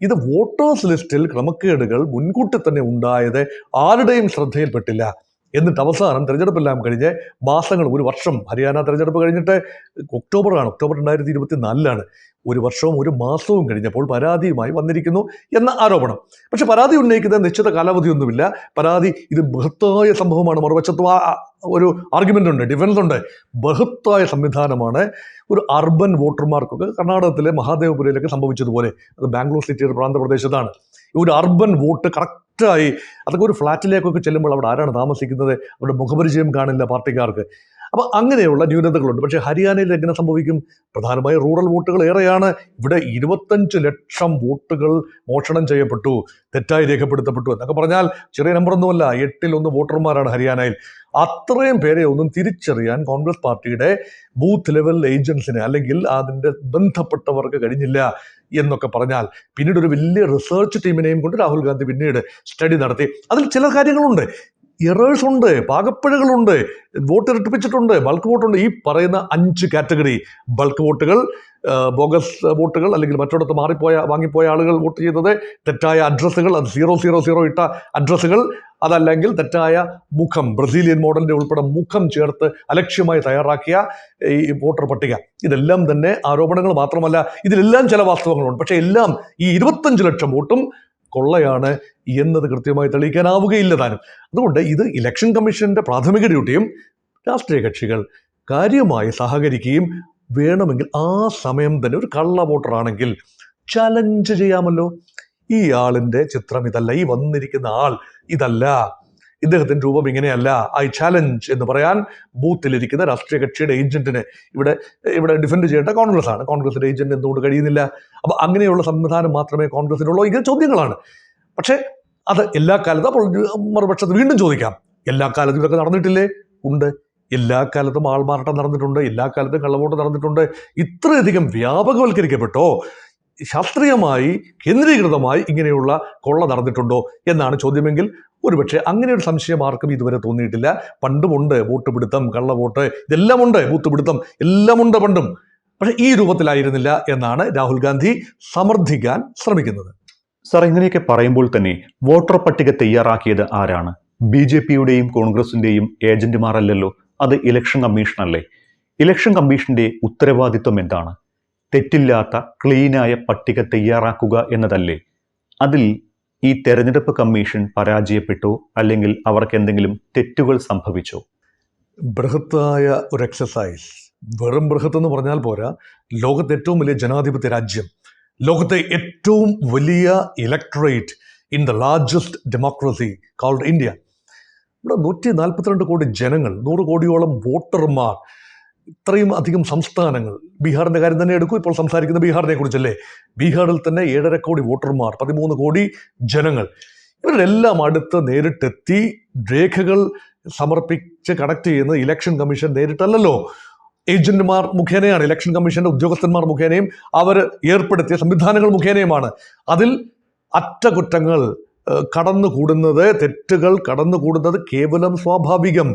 ഇത് വോട്ടേഴ്സ് ലിസ്റ്റിൽ ക്രമക്കേടുകൾ മുൻകൂട്ടി തന്നെ ഉണ്ടായത് ആരുടെയും ശ്രദ്ധയിൽപ്പെട്ടില്ല. എന്നിട്ട് അവസാനം തെരഞ്ഞെടുപ്പെല്ലാം കഴിഞ്ഞ് മാസങ്ങൾ, ഒരു വർഷം, ഹരിയാന തെരഞ്ഞെടുപ്പ് കഴിഞ്ഞിട്ട് ഒക്ടോബർ 2024 ഒരു വർഷവും ഒരു മാസവും കഴിഞ്ഞപ്പോൾ പരാതിയുമായി വന്നിരിക്കുന്നു എന്ന ആരോപണം. പക്ഷെ പരാതി ഉന്നയിക്കുന്ന നിശ്ചിത കാലാവധിയൊന്നുമില്ല. പരാതി ഇത് ബൃഹത്തായ സംഭവമാണ്. മറുവശത്ത് ഒരു ആർഗ്യുമെന്റ് ഉണ്ട്, ഡിഫൻസ് ഉണ്ട്. ബൃഹത്തായ സംവിധാനമാണ്. ഒരു അർബൻ വോട്ടർമാർക്കൊക്കെ കർണാടകത്തിലെ മഹാദേവപുരയിലൊക്കെ സംഭവിച്ചതുപോലെ, അത് ബാംഗ്ലൂർ സിറ്റിയുടെ പ്രാന്തപ്രദേശത്താണ്. ഒരു അർബൻ വോട്ട് കറക്റ്റായി, അതൊക്കെ ഒരു ഫ്ലാറ്റിലേക്കൊക്കെ ചെല്ലുമ്പോൾ അവിടെ ആരാണ് താമസിക്കുന്നത്, അവരുടെ മുഖപരിചയം കാണില്ല പാർട്ടിക്കാർക്ക്. അപ്പോൾ അങ്ങനെയുള്ള ന്യൂനതകളുണ്ട്. പക്ഷേ ഹരിയാനയിൽ എങ്ങനെ സംഭവിക്കും? പ്രധാനമായി റൂറൽ വോട്ടുകൾ ഏറെയാണ്. ഇവിടെ 25 ലക്ഷം വോട്ടുകൾ മോഷണം ചെയ്യപ്പെട്ടു, തെറ്റായി രേഖപ്പെടുത്തപ്പെട്ടു എന്നൊക്കെ പറഞ്ഞാൽ ചെറിയ നമ്പറൊന്നുമല്ല. 8-1 വോട്ടർമാരാണ് ഹരിയാനയിൽ. അത്രയും പേരെ ഒന്നും തിരിച്ചറിയാൻ കോൺഗ്രസ് പാർട്ടിയുടെ ബൂത്ത് ലെവൽ ഏജൻസിന് അല്ലെങ്കിൽ അതിൻ്റെ ബന്ധപ്പെട്ടവർക്ക് കഴിഞ്ഞില്ല എന്നൊക്കെ പറഞ്ഞാൽ പിന്നീട് ഒരു വലിയ റിസർച്ച് ടീമിനെയും കൊണ്ട് രാഹുൽ ഗാന്ധി പിന്നീട് സ്റ്റഡി നടത്തി. അതിൽ ചില കാര്യങ്ങളുണ്ട്, എറേഴ്സ് ഉണ്ട്, പാകപ്പിഴകളുണ്ട്, വോട്ട് ഇരട്ടിപ്പിച്ചിട്ടുണ്ട്, ബൾക്ക് വോട്ടുണ്ട്. ഈ പറയുന്ന 5 കാറ്റഗറി ബൾക്ക് വോട്ടുകൾ, ബോഗസ് വോട്ടുകൾ അല്ലെങ്കിൽ മറ്റൊരിടത്ത് വാങ്ങിപ്പോയ ആളുകൾ വോട്ട് ചെയ്തത്, തെറ്റായ അഡ്രസ്സുകൾ, അത് 000 ഇട്ട അഡ്രസ്സുകൾ, അതല്ലെങ്കിൽ തെറ്റായ മുഖം, ബ്രസീലിയൻ മോഡലിൻ്റെ ഉൾപ്പെടെ മുഖം ചേർത്ത് അലക്ഷ്യമായി തയ്യാറാക്കിയ ഈ വോട്ടർ പട്ടിക, ഇതെല്ലാം തന്നെ ആരോപണങ്ങൾ മാത്രമല്ല, ഇതിലെല്ലാം ചില വാസ്തവങ്ങളുണ്ട്. പക്ഷേ എല്ലാം ഈ 25 ലക്ഷം വോട്ടും കൊള്ളയാണ് എന്നത് കൃത്യമായി തെളിയിക്കാനാവുകയില്ല താനും. അതുകൊണ്ട് ഇത് ഇലക്ഷൻ കമ്മീഷന്റെ പ്രാഥമിക ഡ്യൂട്ടിയും രാഷ്ട്രീയ കക്ഷികൾ കാര്യമായി സഹകരിക്കുകയും വേണമെങ്കിൽ ആ സമയം തന്നെ ഒരു കള്ള വോട്ടറാണെങ്കിൽ ചലഞ്ച് ചെയ്യാമല്ലോ. ഈ ആളിൻ്റെ ചിത്രം ഇതല്ല, ഈ വന്നിരിക്കുന്ന ആൾ ഇതല്ല, ഇദ്ദേഹത്തിൻ്റെ രൂപം ഇങ്ങനെയല്ല, ഐ ചാലഞ്ച് എന്ന് പറയാൻ ബൂത്തിലിരിക്കുന്ന രാഷ്ട്രീയ കക്ഷിയുടെ ഏജന്റിന് ഇവിടെ ഡിഫെൻഡ് ചെയ്യേണ്ട കോൺഗ്രസ് ആണ്. കോൺഗ്രസിന്റെ ഏജന്റ് എന്തുകൊണ്ട് കഴിയുന്നില്ല? അപ്പോൾ അങ്ങനെയുള്ള സംവിധാനം മാത്രമേ കോൺഗ്രസിനുള്ളൂ. ഇങ്ങനെ ചോദ്യങ്ങളാണ്. പക്ഷേ അത് എല്ലാ കാലത്തും, അപ്പോൾ മറുപക്ഷത്ത് വീണ്ടും ചോദിക്കാം, എല്ലാ കാലത്തും ഇതൊക്കെ നടന്നിട്ടില്ലേ? ഉണ്ട്. എല്ലാ കാലത്തും ആൾമാറാട്ടം നടന്നിട്ടുണ്ട്, എല്ലാ കാലത്തും കള്ളവോട്ട് നടന്നിട്ടുണ്ട്. ഇത്രയധികം വ്യാപകവൽക്കരിക്കപ്പെട്ടോ, ശാസ്ത്രീയമായി കേന്ദ്രീകൃതമായി ഇങ്ങനെയുള്ള കൊള്ള നടന്നിട്ടുണ്ടോ എന്നാണ് ചോദ്യമെങ്കിൽ ഒരുപക്ഷെ അങ്ങനെ ഒരു സംശയം ആർക്കും ഇതുവരെ തോന്നിയിട്ടില്ല. പണ്ടുമുണ്ട് വോട്ട് പിടുത്തം, കള്ളവോട്ട്, ഇതെല്ലാം ഉണ്ട്, ബൂത്ത് പിടുത്തം എല്ലാം ഉണ്ട് പണ്ടും. പക്ഷെ ഈ രൂപത്തിലായിരുന്നില്ല എന്നാണ് രാഹുൽ ഗാന്ധി സമർത്ഥിക്കാൻ ശ്രമിക്കുന്നത്. സാർ, ഇങ്ങനെയൊക്കെ പറയുമ്പോൾ തന്നെ വോട്ടർ പട്ടിക തയ്യാറാക്കിയത് ആരാണ്? BJPയുടെയും കോൺഗ്രസിന്റെയും ഏജന്റുമാരല്ലല്ലോ, അത് ഇലക്ഷൻ കമ്മീഷനല്ലേ? ഇലക്ഷൻ കമ്മീഷന്റെ ഉത്തരവാദിത്വം എന്താണ്? തെറ്റില്ലാത്ത ക്ലീനായ പട്ടിക തയ്യാറാക്കുക എന്നതല്ലേ? അതിൽ ഈ തെരഞ്ഞെടുപ്പ് കമ്മീഷൻ പരാജയപ്പെട്ടോ അല്ലെങ്കിൽ അവർക്ക് എന്തെങ്കിലും തെറ്റുകൾ സംഭവിച്ചോ? ബൃഹത്തായ ഒരു എക്സസൈസ്. വെറും ബൃഹത്ത് എന്ന് പറഞ്ഞാൽ പോരാ. ലോകത്തെ ഏറ്റവും വലിയ ജനാധിപത്യ രാജ്യം, ലോകത്തെ ഏറ്റവും വലിയ electorate in the largest democracy called India. ഇവിടെ 142 കോടി ജനങ്ങൾ, 100 കോടിയോളം വോട്ടർമാർ, ഇത്രയും അധികം സംസ്ഥാനങ്ങൾ. ബീഹാറിൻ്റെ കാര്യം തന്നെ എടുക്കൂ, ഇപ്പോൾ സംസാരിക്കുന്ന ബീഹാറിനെ കുറിച്ചല്ലേ. ബീഹാറിൽ തന്നെ 7.5 കോടി വോട്ടർമാർ, 13 കോടി ജനങ്ങൾ. ഇവരുടെ എല്ലാം അടുത്ത് നേരിട്ടെത്തി രേഖകൾ സമർപ്പിച്ച് കണക്ട് ചെയ്യുന്നത് ഇലക്ഷൻ കമ്മീഷൻ നേരിട്ടല്ലല്ലോ. ഏജന്റുമാർ മുഖേനയാണ്, ഇലക്ഷൻ കമ്മീഷന്റെ ഉദ്യോഗസ്ഥന്മാർ മുഖേനയും അവർ ഏർപ്പെടുത്തിയ സംവിധാനങ്ങൾ മുഖേനയുമാണ്. അതിൽ അറ്റകുറ്റങ്ങൾ കടന്നുകൂടുന്നത്, തെറ്റുകൾ കടന്നുകൂടുന്നത് കേവലം സ്വാഭാവികം.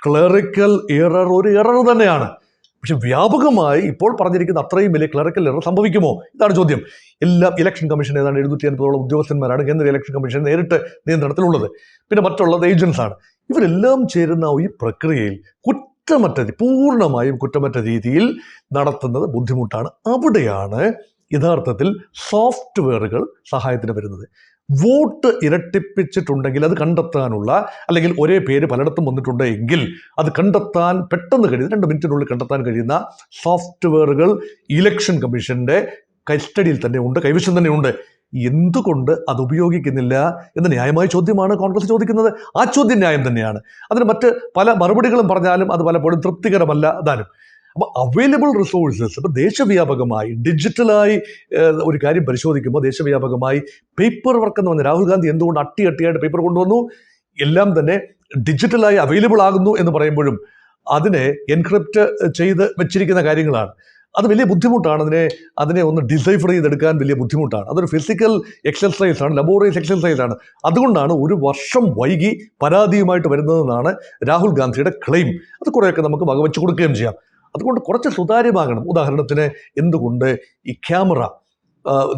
ക്ലറിക്കൽ എറർ ഒരു എറർ തന്നെയാണ്. പക്ഷെ വ്യാപകമായി ഇപ്പോൾ പറഞ്ഞിരിക്കുന്ന അത്രയും വലിയ ക്ലറിക്കൽ എറർ സംഭവിക്കുമോ? ഇതാണ് ചോദ്യം. എല്ലാം ഇലക്ഷൻ കമ്മീഷൻ ഏതാണ്ട് 750 ഉദ്യോഗസ്ഥന്മാരാണ് കേന്ദ്ര ഇലക്ഷൻ കമ്മീഷൻ നേരിട്ട് നിയന്ത്രണത്തിലുള്ളത്. പിന്നെ മറ്റുള്ളത് ഏജൻസ് ആണ്. ഇവരെല്ലാം ചേരുന്ന ഈ പ്രക്രിയയിൽ പൂർണ്ണമായും കുറ്റമറ്റ രീതിയിൽ നടത്തുന്നത് ബുദ്ധിമുട്ടാണ്. അവിടെയാണ് യഥാർത്ഥത്തിൽ സോഫ്റ്റ്വെയറുകൾ സഹായത്തിന് വരുന്നത്. വോട്ട് ഇരട്ടിപ്പിച്ചിട്ടുണ്ടെങ്കിൽ അത് കണ്ടെത്താനുള്ള, അല്ലെങ്കിൽ ഒരേ പേര് പലയിടത്തും വന്നിട്ടുണ്ട് എങ്കിൽ അത് കണ്ടെത്താൻ പെട്ടെന്ന് കഴിയുന്ന 2 മിനിറ്റിനുള്ളിൽ കണ്ടെത്താൻ കഴിയുന്ന സോഫ്റ്റ്വെയറുകൾ ഇലക്ഷൻ കമ്മീഷന്റെ കസ്റ്റഡിയിൽ തന്നെ ഉണ്ട്, കൈവശം തന്നെ ഉണ്ട്. എന്തുകൊണ്ട് അത് ഉപയോഗിക്കുന്നില്ല എന്ന ന്യായമായ ചോദ്യമാണ് കോൺഗ്രസ് ചോദിക്കുന്നത്. ആ ചോദ്യം ന്യായം തന്നെയാണ്. അതിന് മറ്റ് പല മറുപടികളും പറഞ്ഞാലും അത് പലപ്പോഴും തൃപ്തികരമല്ല താനും. അപ്പോൾ അവൈലബിൾ റിസോഴ്സസ് ഇപ്പോൾ ദേശവ്യാപകമായി ഡിജിറ്റലായി ഒരു കാര്യം പരിശോധിക്കുമ്പോൾ ദേശവ്യാപകമായി പേപ്പർ വർക്ക് എന്ന് പറഞ്ഞാൽ രാഹുൽ ഗാന്ധി എന്തുകൊണ്ട് അട്ടിയായിട്ട് പേപ്പർ കൊണ്ടുവന്നു, എല്ലാം തന്നെ ഡിജിറ്റലായി അവൈലബിൾ ആകുന്നു എന്ന് പറയുമ്പോഴും അതിനെ എൻക്രിപ്റ്റ് ചെയ്ത് വെച്ചിരിക്കുന്ന കാര്യങ്ങളാണ്. അത് വലിയ ബുദ്ധിമുട്ടാണ്. അതിനെ ഒന്ന് ഡിസൈഫർ ചെയ്തെടുക്കാൻ വലിയ ബുദ്ധിമുട്ടാണ്. അതൊരു ഫിസിക്കൽ എക്സർസൈസാണ്, ലബോറിയസ് എക്സർസൈസാണ്. അതുകൊണ്ടാണ് 1 വർഷം വൈകി പരാതിയുമായിട്ട് വരുന്നതെന്നാണ് രാഹുൽ ഗാന്ധിയുടെ ക്ലെയിം. അത് കുറേയൊക്കെ നമുക്ക് വകവെച്ച് കൊടുക്കുകയും ചെയ്യാം. അതുകൊണ്ട് കുറച്ച് സുതാര്യമാകണം. ഉദാഹരണത്തിന് എന്തുകൊണ്ട് ഈ ക്യാമറ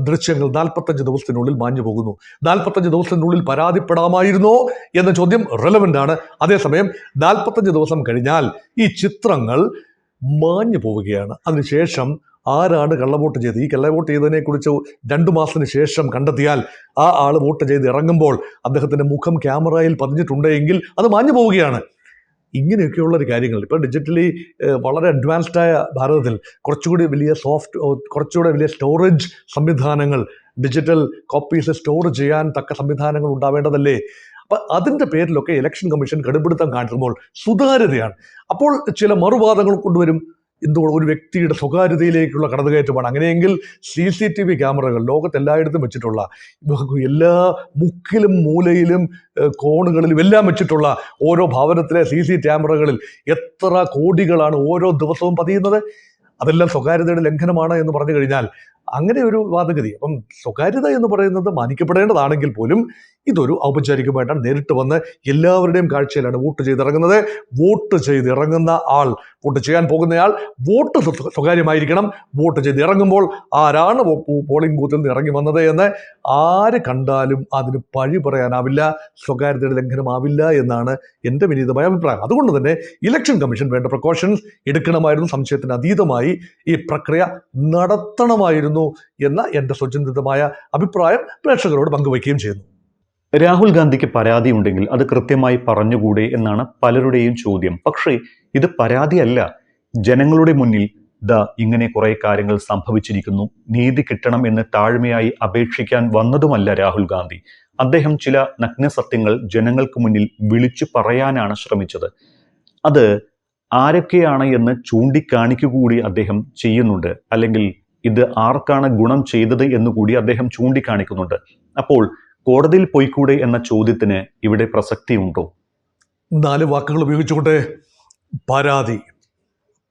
ദൃശ്യങ്ങൾ 45 ദിവസത്തിനുള്ളിൽ മാഞ്ഞു പോകുന്നു? 45 ദിവസത്തിനുള്ളിൽ പരാതിപ്പെടാമായിരുന്നോ എന്ന ചോദ്യം റെലവൻ്റ് ആണ്. അതേസമയം 45 ദിവസം കഴിഞ്ഞാൽ ഈ ചിത്രങ്ങൾ മാഞ്ഞു പോവുകയാണ്. അതിനുശേഷം ആരാണ് കള്ളവോട്ട് ചെയ്ത്, ഈ കള്ളവോട്ട് ചെയ്തതിനെ കുറിച്ച് 2 മാസത്തിന് ശേഷം കണ്ടെത്തിയാൽ ആ ആൾ വോട്ട് ചെയ്ത് ഇറങ്ങുമ്പോൾ അദ്ദേഹത്തിൻ്റെ മുഖം ക്യാമറയിൽ പതിഞ്ഞിട്ടുണ്ടെങ്കിൽ അത് മാഞ്ഞു പോവുകയാണ്. ഇങ്ങനെയൊക്കെയുള്ള ഒരു കാര്യങ്ങൾ ഇപ്പോൾ ഡിജിറ്റലി വളരെ അഡ്വാൻസ്ഡായ ഭാരതത്തിൽ കുറച്ചുകൂടി വലിയ സ്റ്റോറേജ് സംവിധാനങ്ങൾ, ഡിജിറ്റൽ കോപ്പീസ് സ്റ്റോർ ചെയ്യാൻ തക്ക സംവിധാനങ്ങൾ ഉണ്ടാവേണ്ടതല്ലേ? അപ്പം അതിൻ്റെ പേരിലൊക്കെ ഇലക്ഷൻ കമ്മീഷൻ കടുംപിടുത്തം കാട്ടുമ്പോൾ സുതാര്യതയാണ്. അപ്പോൾ ചില മറുവാദങ്ങൾ കൊണ്ടുവരും. എന്തുകൊണ്ട് ഒരു വ്യക്തിയുടെ സ്വകാര്യതയിലേക്കുള്ള കടന്നുകയറ്റമാണ്. അങ്ങനെയെങ്കിൽ CCTV ക്യാമറകൾ ലോകത്തെല്ലായിടത്തും വെച്ചിട്ടുള്ള, എല്ലാ മുക്കിലും മൂലയിലും കോണുകളിലും എല്ലാം വെച്ചിട്ടുള്ള ഓരോ ഭവനത്തിലെ CC ക്യാമറകളിൽ എത്ര കോടികളാണ് ഓരോ ദിവസവും പതിയുന്നത്? അതെല്ലാം സ്വകാര്യതയുടെ ലംഘനമാണ് എന്ന് പറഞ്ഞു കഴിഞ്ഞാൽ അങ്ങനെ ഒരു വാദഗതി. അപ്പം സ്വകാര്യത എന്ന് പറയുന്നത് മാനിക്കപ്പെടേണ്ടതാണെങ്കിൽ പോലും ഇതൊരു ഔപചാരികമായിട്ടാണ്. നേരിട്ട് വന്ന് എല്ലാവരുടെയും കാഴ്ചയിലാണ് വോട്ട് ചെയ്തിറങ്ങുന്നത്. വോട്ട് ചെയ്തിറങ്ങുന്ന ആൾ, വോട്ട് ചെയ്യാൻ പോകുന്നയാൾ വോട്ട് സ്വകാര്യമായിരിക്കണം. വോട്ട് ചെയ്ത് ഇറങ്ങുമ്പോൾ ആരാണ് പോളിംഗ് ബൂത്തിൽ നിന്ന് ഇറങ്ങി വന്നത് എന്ന് ആര് കണ്ടാലും അതിന് പഴി പറയാനാവില്ല, സ്വകാര്യതയുടെ ലംഘനമാവില്ല എന്നാണ് എൻ്റെ വിനീതമായ അഭിപ്രായം. അതുകൊണ്ട് തന്നെ ഇലക്ഷൻ കമ്മീഷൻ വേണ്ട പ്രിക്കോഷൻസ് എടുക്കണമായിരുന്നു. സംശയത്തിന് അതീതമായി ഈ പ്രക്രിയ നടത്തണമായിരുന്നു എന്ന എൻ്റെ സ്വചിന്തിതമായ അഭിപ്രായം പ്രേക്ഷകരോട് പങ്കുവയ്ക്കുകയും ചെയ്യുന്നു. രാഹുൽ ഗാന്ധിക്ക് പരാതി ഉണ്ടെങ്കിൽ അത് കൃത്യമായി പറഞ്ഞുകൂടെ എന്നാണ് പലരുടെയും ചോദ്യം. പക്ഷേ ഇത് പരാതിയല്ല. ജനങ്ങളുടെ മുന്നിൽ ഇങ്ങനെ കുറെ കാര്യങ്ങൾ സംഭവിച്ചിരിക്കുന്നു, നീതി കിട്ടണം എന്ന് താഴ്മയായി അപേക്ഷിക്കാൻ വന്നതുമല്ല രാഹുൽ ഗാന്ധി. അദ്ദേഹം ചില നഗ്നസത്യങ്ങൾ ജനങ്ങൾക്ക് മുന്നിൽ വിളിച്ചു പറയാനാണ് ശ്രമിച്ചത്. അത് ആരൊക്കെയാണ് എന്ന് ചൂണ്ടിക്കാണിക്കുകൂടി അദ്ദേഹം ചെയ്യുന്നുണ്ട്. അല്ലെങ്കിൽ ഇത് ആർക്കാണ് ഗുണം ചെയ്തത് എന്നുകൂടി അദ്ദേഹം ചൂണ്ടിക്കാണിക്കുന്നുണ്ട്. അപ്പോൾ കോടതിയിൽ പോയിക്കൂടെ എന്ന ചോദ്യത്തിന് ഇവിടെ പ്രസക്തിയുണ്ടോ? 4 വാക്കുകൾ ഉപയോഗിച്ചുകൊണ്ട് പരാതി,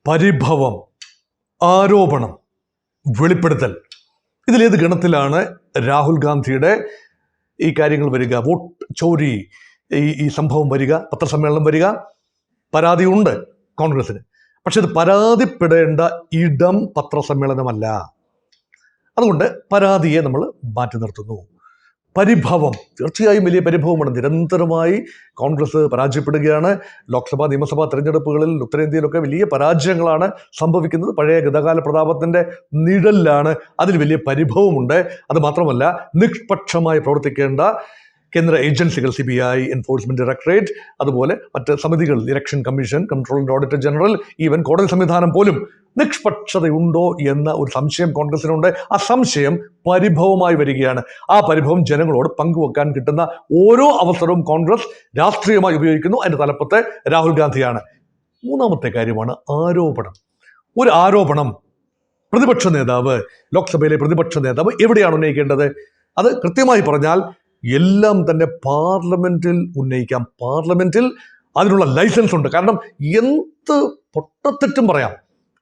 പരിഭവം, ആരോപണം, വെളിപ്പെടുത്തൽ, ഇതിലേത് ഗണത്തിലാണ് രാഹുൽ ഗാന്ധിയുടെ ഈ കാര്യങ്ങൾ വരിക? വോട്ട് ചോരി ഈ സംഭവം വരിക, പത്രസമ്മേളനം വരിക? പരാതിയുണ്ട് കോൺഗ്രസിന്. പക്ഷെ ഇത് പരാതിപ്പെടേണ്ട ഇടം പത്രസമ്മേളനമല്ല. അതുകൊണ്ട് പരാതിയെ നമ്മൾ മാറ്റി നിർത്തുന്നു. പരിഭവം, തീർച്ചയായും വലിയ പരിഭവമാണ്. നിരന്തരമായി കോൺഗ്രസ് പരാജയപ്പെടുകയാണ്. ലോക്സഭാ നിയമസഭാ തെരഞ്ഞെടുപ്പുകളിൽ ഉത്തരേന്ത്യയിലൊക്കെ വലിയ പരാജയങ്ങളാണ് സംഭവിക്കുന്നത്. പഴയ ഗതകാല പ്രതാപത്തിൻ്റെ നിഴലിലാണ്. അതിൽ വലിയ പരിഭവമുണ്ട്. അത് മാത്രമല്ല, നിഷ്പക്ഷമായി പ്രവർത്തിക്കേണ്ട കേന്ദ്ര ഏജൻസികൾ, CBI, എൻഫോഴ്സ്മെന്റ് ഡയറക്ടറേറ്റ്, അതുപോലെ മറ്റ് സമിതികൾ, election commission, controller and auditor general, even കോടതി സംവിധാനം പോലും നിഷ്പക്ഷതയുണ്ടോ എന്ന ഒരു സംശയം കോൺഗ്രസിനുണ്ട്. ആ സംശയം പരിഭവമായി വരികയാണ്. ആ പരിഭവം ജനങ്ങളോട് പങ്കുവെക്കാൻ കിട്ടുന്ന ഓരോ അവസരവും കോൺഗ്രസ് രാഷ്ട്രീയമായി ഉപയോഗിക്കുന്നു. അതിൻ്റെ തലപ്പത്ത് രാഹുൽ ഗാന്ധിയാണ്. 3ാമത്തെ കാര്യമാണ് ആരോപണം. ഒരു ആരോപണം പ്രതിപക്ഷ നേതാവ്, ലോക്സഭയിലെ പ്രതിപക്ഷ നേതാവ് എവിടെയാണ് ഉന്നയിക്കേണ്ടത്? അത് കൃത്യമായി പറഞ്ഞാൽ എല്ലാം തന്നെ പാർലമെന്റിൽ ഉന്നയിക്കാം. പാർലമെന്റിൽ അതിനുള്ള ലൈസൻസ് ഉണ്ട്. കാരണം എന്ത് പൊട്ടത്തെറ്റും പറയാം.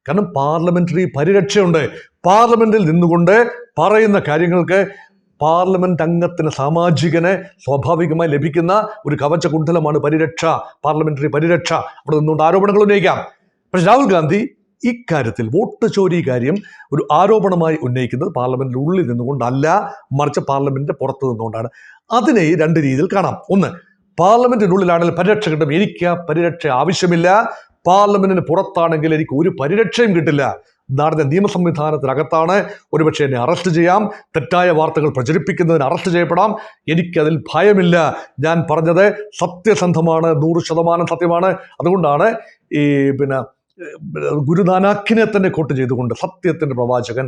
കാരണം പാർലമെന്ററി പരിരക്ഷയുണ്ട്. പാർലമെന്റിൽ നിന്നുകൊണ്ട് പറയുന്ന കാര്യങ്ങൾക്ക് പാർലമെന്റ് അംഗത്തിന്, സാമാജികന് സ്വാഭാവികമായി ലഭിക്കുന്ന ഒരു കവചകുണ്ഡലമാണ് പരിരക്ഷ, പാർലമെന്ററി പരിരക്ഷ. അവിടെ നിന്നുകൊണ്ട് ആരോപണങ്ങൾ ഉന്നയിക്കാം. പക്ഷെ രാഹുൽ ഗാന്ധി ഇക്കാര്യത്തിൽ വോട്ട് ചോരി കാര്യം ഒരു ആരോപണമായി ഉന്നയിക്കുന്നത് പാർലമെന്റിന്റെ ഉള്ളിൽ നിന്നുകൊണ്ടല്ല, മറിച്ച് പാർലമെന്റിന്റെ പുറത്ത് നിന്നുകൊണ്ടാണ്. അതിനെ രണ്ട് രീതിയിൽ കാണാം. ഒന്ന്, പാർലമെന്റിനുള്ളിലാണെങ്കിൽ പരിരക്ഷ കിട്ടും. എനിക്ക് ആ പരിരക്ഷ ആവശ്യമില്ല. പാർലമെന്റിന് പുറത്താണെങ്കിൽ എനിക്ക് ഒരു പരിരക്ഷയും കിട്ടില്ല. നാടിന്റെ നിയമ സംവിധാനത്തിനകത്താണ്. ഒരുപക്ഷെ എന്നെ അറസ്റ്റ് ചെയ്യാം, തെറ്റായ വാർത്തകൾ പ്രചരിപ്പിക്കുന്നതിന് അറസ്റ്റ് ചെയ്യപ്പെടാം. എനിക്കതിൽ ഭയമില്ല. ഞാൻ പറഞ്ഞത് സത്യസന്ധമാണ്, 100% സത്യമാണ്. അതുകൊണ്ടാണ് ഗുരുനാനാക്കിനെ തന്നെ കോട്ട് ചെയ്തുകൊണ്ട് സത്യത്തിന്റെ പ്രവാചകൻ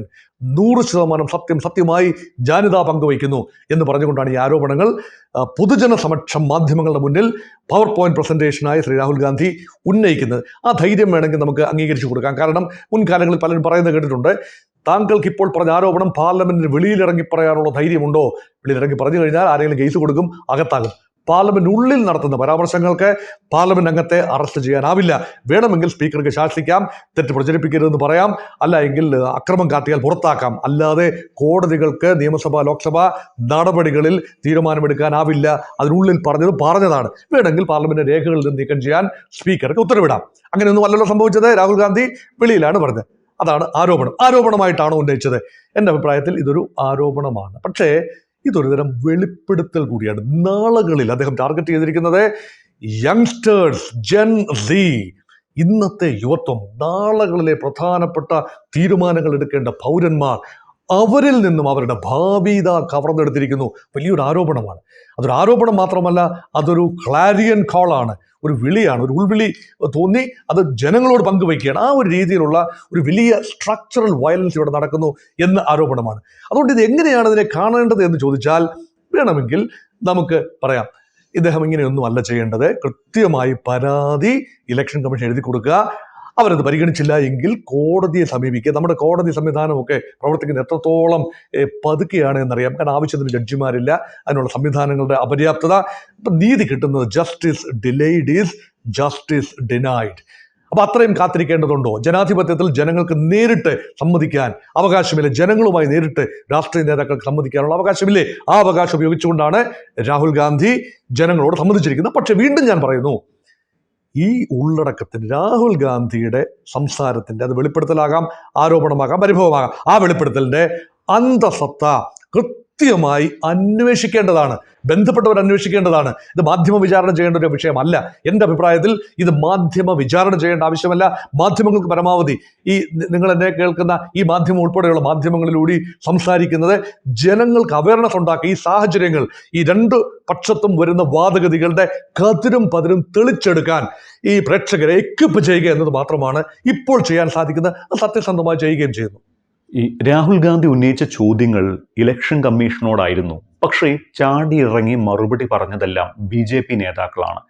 100% സത്യം സത്യമായി ജാനിത പങ്കുവയ്ക്കുന്നു എന്ന് പറഞ്ഞുകൊണ്ടാണ് ഈ ആരോപണങ്ങൾ പൊതുജന സമക്ഷം മാധ്യമങ്ങളുടെ മുന്നിൽ പവർ പോയിന്റ് പ്രസന്റേഷനായി ശ്രീ രാഹുൽ ഗാന്ധി ഉന്നയിക്കുന്നത്. ആ ധൈര്യം വേണമെങ്കിൽ നമുക്ക് അംഗീകരിച്ചു കൊടുക്കാം. കാരണം മുൻകാലങ്ങളിൽ പലരും പറയുന്നത് കേട്ടിട്ടുണ്ട്, താങ്കൾക്ക് ഇപ്പോൾ പറഞ്ഞ ആരോപണം പാർലമെന്റിന് വെളിയിലിറങ്ങി പറയാനുള്ള ധൈര്യമുണ്ടോ? വെളിയിലിറങ്ങി പറഞ്ഞു കഴിഞ്ഞാൽ ആരെങ്കിലും കേസ് കൊടുക്കും, അകത്താകും. പാർലമെന്റിനുള്ളിൽ നടത്തുന്ന പരാമർശങ്ങൾക്ക് പാർലമെന്റ് അംഗത്തെ അറസ്റ്റ് ചെയ്യാനാവില്ല. വേണമെങ്കിൽ സ്പീക്കർക്ക് ശാസിക്കാം, തെറ്റ് പ്രചരിപ്പിക്കരുതെന്ന് പറയാം, അല്ല എങ്കിൽ അക്രമം കാട്ടിയാൽ പുറത്താക്കാം. അല്ലാതെ കോടതികൾക്ക് നിയമസഭ, ലോക്സഭ നടപടികളിൽ തീരുമാനമെടുക്കാനാവില്ല. അതിനുള്ളിൽ പറഞ്ഞതാണ്. വേണമെങ്കിൽ പാർലമെന്റ് രേഖകളിൽ നിന്ന് നീക്കം ചെയ്യാൻ സ്പീക്കർക്ക് ഉത്തരവിടാം. അങ്ങനെയൊന്നും അല്ലല്ലോ സംഭവിച്ചത്. രാഹുൽ ഗാന്ധി വെളിയിലാണ് പറഞ്ഞത്. അതാണ് ആരോപണമായിട്ടാണ് ഉന്നയിച്ചത്. എൻ്റെ അഭിപ്രായത്തിൽ ഇതൊരു ആരോപണമാണ്. പക്ഷേ ഇതൊരു തരം വെളിപ്പെടുത്തൽ കൂടിയാണ്. നാളുകളിൽ അദ്ദേഹം ടാർഗറ്റ് ചെയ്തിരിക്കുന്നത് യങ്സ്റ്റേഴ്സ്, ജെൻ സി, ഇന്നത്തെ യുവത്വം, നാളുകളിലെ പ്രധാനപ്പെട്ട തീരുമാനങ്ങൾ എടുക്കേണ്ട പൗരന്മാർ, അവരിൽ നിന്നും അവരുടെ ഭാവി കവർന്നെടുത്തിരിക്കുന്നു. വലിയൊരു ആരോപണമാണ്. അതൊരു ആരോപണം മാത്രമല്ല, അതൊരു ക്ലാരിയൻ കോളാണ്, ഒരു വിളിയാണ്, ഒരു ഉൾവിളി തോന്നി അത് ജനങ്ങളോട് പങ്കുവയ്ക്കുകയാണ്. ആ ഒരു രീതിയിലുള്ള ഒരു വലിയ സ്ട്രക്ചറൽ വയലൻസ് ഇവിടെ നടക്കുന്നു എന്ന ആരോപണമാണ്. അതുകൊണ്ട് ഇത് എങ്ങനെയാണ് ഇതിനെ കാണേണ്ടത് എന്ന് ചോദിച്ചാൽ വേണമെങ്കിൽ നമുക്ക് പറയാം, ഇദ്ദേഹം ഇങ്ങനെയൊന്നും അല്ല ചെയ്യേണ്ടത്. കൃത്യമായി പരാതി ഇലക്ഷൻ കമ്മീഷൻ എഴുതി കൊടുക്കുക. അവരത് പരിഗണിച്ചില്ല എങ്കിൽ കോടതിയെ സമീപിക്കുക. നമ്മുടെ കോടതി സംവിധാനമൊക്കെ പ്രവർത്തിക്കുന്ന എത്രത്തോളം പതുക്കെയാണ് എന്നറിയാം. കാരണം ആവശ്യത്തിന് ജഡ്ജിമാരില്ല, അതിനുള്ള സംവിധാനങ്ങളുടെ അപര്യാപ്തത. ഇപ്പം നീതി കിട്ടുന്നത് justice delayed is justice denied. അപ്പൊ അത്രയും കാത്തിരിക്കേണ്ടതുണ്ടോ? ജനാധിപത്യത്തിൽ ജനങ്ങൾക്ക് നേരിട്ട് സംവദിക്കാൻ അവകാശമില്ല. ജനങ്ങളുമായി നേരിട്ട് രാഷ്ട്രീയ നേതാക്കൾക്ക് സംവദിക്കാനുള്ള അവകാശമില്ലേ? ആ അവകാശം ഉപയോഗിച്ചുകൊണ്ടാണ് രാഹുൽ ഗാന്ധി ജനങ്ങളോട് സംവദിച്ചിരിക്കുന്നത്. പക്ഷെ വീണ്ടും ഞാൻ പറയുന്നു, ഈ ഉള്ളടക്കത്തിന് രാഹുൽ ഗാന്ധിയുടെ സംസാരത്തിന്റെ, അത് വെളിപ്പെടുത്തലാകാം, ആരോപണമാകാം, പരിഭവമാകാം, ആ വെളിപ്പെടുത്തലിന്റെ അന്തസത്ത കൃത്യമായി അന്വേഷിക്കേണ്ടതാണ്, ബന്ധപ്പെട്ടവർ അന്വേഷിക്കേണ്ടതാണ്. ഇത് മാധ്യമ വിചാരണ ചെയ്യേണ്ട ഒരു വിഷയമല്ല. എൻ്റെ അഭിപ്രായത്തിൽ ഇത് മാധ്യമ വിചാരണ ചെയ്യേണ്ട ആവശ്യമല്ല. മാധ്യമങ്ങൾക്ക് പരമാവധി നിങ്ങൾ എന്നെ കേൾക്കുന്ന ഈ മാധ്യമം ഉൾപ്പെടെയുള്ള മാധ്യമങ്ങളിലൂടെ സംസാരിക്കുന്നത് ജനങ്ങൾക്ക് അവയർനെസ് ഉണ്ടാക്കി ഈ സാഹചര്യങ്ങൾ, ഈ രണ്ട് പക്ഷത്തും വരുന്ന വാദഗതികളുടെ കതിരും പതിരും തെളിച്ചെടുക്കാൻ ഈ പ്രേക്ഷകരെ എക്വിപ്പ് ചെയ്യുക എന്നത് മാത്രമാണ് ഇപ്പോൾ ചെയ്യാൻ സാധിക്കുന്നത്. അത് സത്യസന്ധമായി ചെയ്യുകയും ചെയ്യുന്നു. ഈ രാഹുൽ ഗാന്ധി ഉന്നയിച്ച ചോദ്യങ്ങൾ ഇലക്ഷൻ കമ്മീഷനോടായിരുന്നു. പക്ഷേ ചാടി ഇറങ്ങി മറുപടി പറഞ്ഞതെല്ലാം BJP നേതാക്കളാണ്.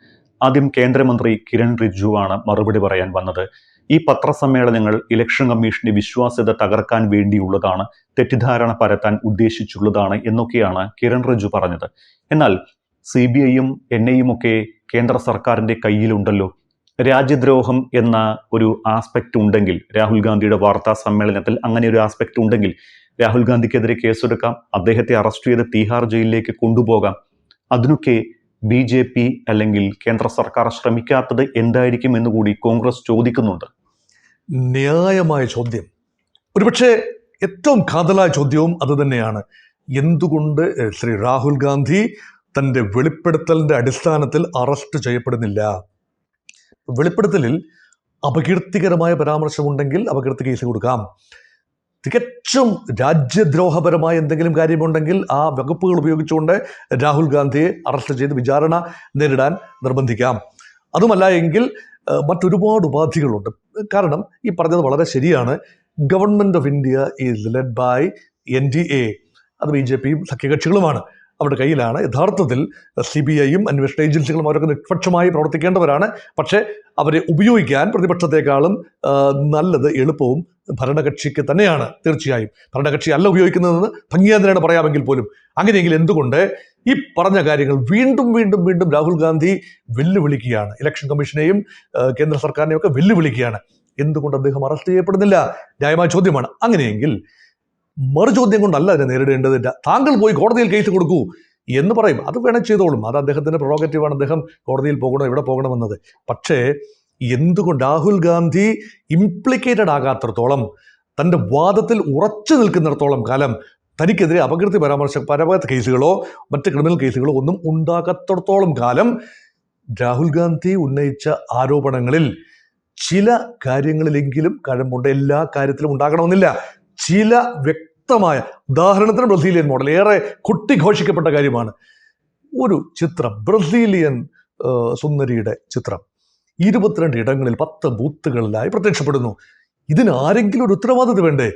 ആദ്യം കേന്ദ്രമന്ത്രി കിരൺ റിജിജുവാണ് മറുപടി പറയാൻ വന്നത്. ഈ പത്രസമ്മേളനങ്ങൾ ഇലക്ഷൻ കമ്മീഷന്റെ വിശ്വാസ്യത തകർക്കാൻ വേണ്ടിയുള്ളതാണ്, തെറ്റിദ്ധാരണ പരത്താൻ ഉദ്ദേശിച്ചുള്ളതാണ് എന്നൊക്കെയാണ് കിരൺ റിജിജു പറഞ്ഞത്. എന്നാൽ CBIയും NIയും ഒക്കെ കേന്ദ്ര സർക്കാരിന്റെ കയ്യിലുണ്ടല്ലോ. രാജ്യദ്രോഹം എന്ന ഒരു ആസ്പെക്റ്റ് ഉണ്ടെങ്കിൽ, രാഹുൽ ഗാന്ധിയുടെ വാർത്താ സമ്മേളനത്തിൽ അങ്ങനെ ഒരു ആസ്പെക്റ്റ് ഉണ്ടെങ്കിൽ രാഹുൽ ഗാന്ധിക്കെതിരെ കേസെടുക്കാം, അദ്ദേഹത്തെ അറസ്റ്റ് ചെയ്ത് തീഹാർ ജയിലിലേക്ക് കൊണ്ടുപോകാം. അതിനൊക്കെ BJP അല്ലെങ്കിൽ കേന്ദ്ര സർക്കാർ ശ്രമിക്കാത്തത് എന്തായിരിക്കും എന്ന് കൂടി കോൺഗ്രസ് ചോദിക്കുന്നുണ്ട്. ന്യായമായ ചോദ്യം, ഒരുപക്ഷെ ഏറ്റവും കാതലായ ചോദ്യവും അത് തന്നെയാണ്. എന്തുകൊണ്ട് ശ്രീ രാഹുൽ ഗാന്ധി തൻ്റെ വെളിപ്പെടുത്തലിൻ്റെ അടിസ്ഥാനത്തിൽ അറസ്റ്റ് ചെയ്യപ്പെടുന്നില്ല? വെളിപ്പെടുത്തലിൽ അപകീർത്തികരമായ പരാമർശമുണ്ടെങ്കിൽ അപകീർത്തി കേസ് കൊടുക്കാം. തികച്ചും രാജ്യദ്രോഹപരമായ എന്തെങ്കിലും കാര്യമുണ്ടെങ്കിൽ ആ വകുപ്പുകൾ ഉപയോഗിച്ചുകൊണ്ട് രാഹുൽ ഗാന്ധിയെ അറസ്റ്റ് ചെയ്ത് വിചാരണ നേരിടാൻ നിർബന്ധിക്കാം. അതുമല്ല എങ്കിൽ മറ്റൊരുപാട് ഉപാധികളുണ്ട്. കാരണം ഈ പറഞ്ഞത് വളരെ ശരിയാണ്. Government of India is led by NDA, അത് BJPയും സഖ്യകക്ഷികളുമാണ്. അവരുടെ കയ്യിലാണ്. യഥാർത്ഥത്തിൽ CBIയും അന്വേഷണ ഏജൻസികളും അവരൊക്കെ നിഷ്പക്ഷമായി പ്രവർത്തിക്കേണ്ടവരാണ്. പക്ഷേ അവരെ ഉപയോഗിക്കാൻ പ്രതിപക്ഷത്തെക്കാളും നല്ലത് എളുപ്പവും ഭരണകക്ഷിക്ക് തന്നെയാണ്. തീർച്ചയായും ഭരണകക്ഷി അല്ല ഉപയോഗിക്കുന്നതെന്ന് ഭംഗിയാന്തരേണ പറയാമെങ്കിൽ പോലും. അങ്ങനെയെങ്കിൽ എന്തുകൊണ്ട് ഈ പറഞ്ഞ കാര്യങ്ങൾ വീണ്ടും വീണ്ടും വീണ്ടും രാഹുൽ ഗാന്ധി വെല്ലുവിളിക്കുകയാണ്? ഇലക്ഷൻ കമ്മീഷനെയും കേന്ദ്ര സർക്കാരിനെയും ഒക്കെ വെല്ലുവിളിക്കുകയാണ്. എന്തുകൊണ്ട് അദ്ദേഹം അറസ്റ്റ് ചെയ്യപ്പെടുന്നില്ല? ന്യായമായ ചോദ്യമാണ്. അങ്ങനെയെങ്കിൽ മറുചോദ്യം കൊണ്ടല്ല അതിനെ നേരിടേണ്ടതില്ല. താങ്കൾ പോയി കോടതിയിൽ കേസ് കൊടുക്കൂ എന്ന് പറയും. അത് വേണം ചെയ്തോളും, അത് അദ്ദേഹത്തിന്റെ പ്രൊറോഗറ്റീവാണ്, അദ്ദേഹം കോടതിയിൽ പോകണം, ഇവിടെ പോകണമെന്നത്. പക്ഷേ എന്തുകൊണ്ട് രാഹുൽ ഗാന്ധി ഇംപ്ലിക്കേറ്റഡ് ആകാത്തിടത്തോളം, തൻ്റെ വാദത്തിൽ ഉറച്ചു നിൽക്കുന്നിടത്തോളം കാലം തനിക്കെതിരെ അപകീർത്തി പരമാർത്ഥ കേസുകളോ മറ്റ് ക്രിമിനൽ കേസുകളോ ഒന്നും ഉണ്ടാകാത്തിടത്തോളം കാലം രാഹുൽ ഗാന്ധി ഉന്നയിച്ച ആരോപണങ്ങളിൽ ചില കാര്യങ്ങളിലെങ്കിലും കഴമ്പുണ്ട്. എല്ലാ കാര്യത്തിലും ഉണ്ടാകണമെന്നില്ല. ചില വ്യക്തമായ, ഉദാഹരണത്തിന് ബ്രസീലിയൻ മോഡൽ ഏറെ കൊട്ടിഘോഷിക്കപ്പെട്ട കാര്യമാണ്. ഒരു ചിത്രം, ബ്രസീലിയൻ സുന്ദരിയുടെ ചിത്രം 22 ഇടങ്ങളിൽ 10 ബൂത്തുകളിലായി പ്രത്യക്ഷപ്പെടുന്നു. ഇതിനാരെങ്കിലും ഒരു ഉത്തരവാദിത്വം വേണ്ടേ?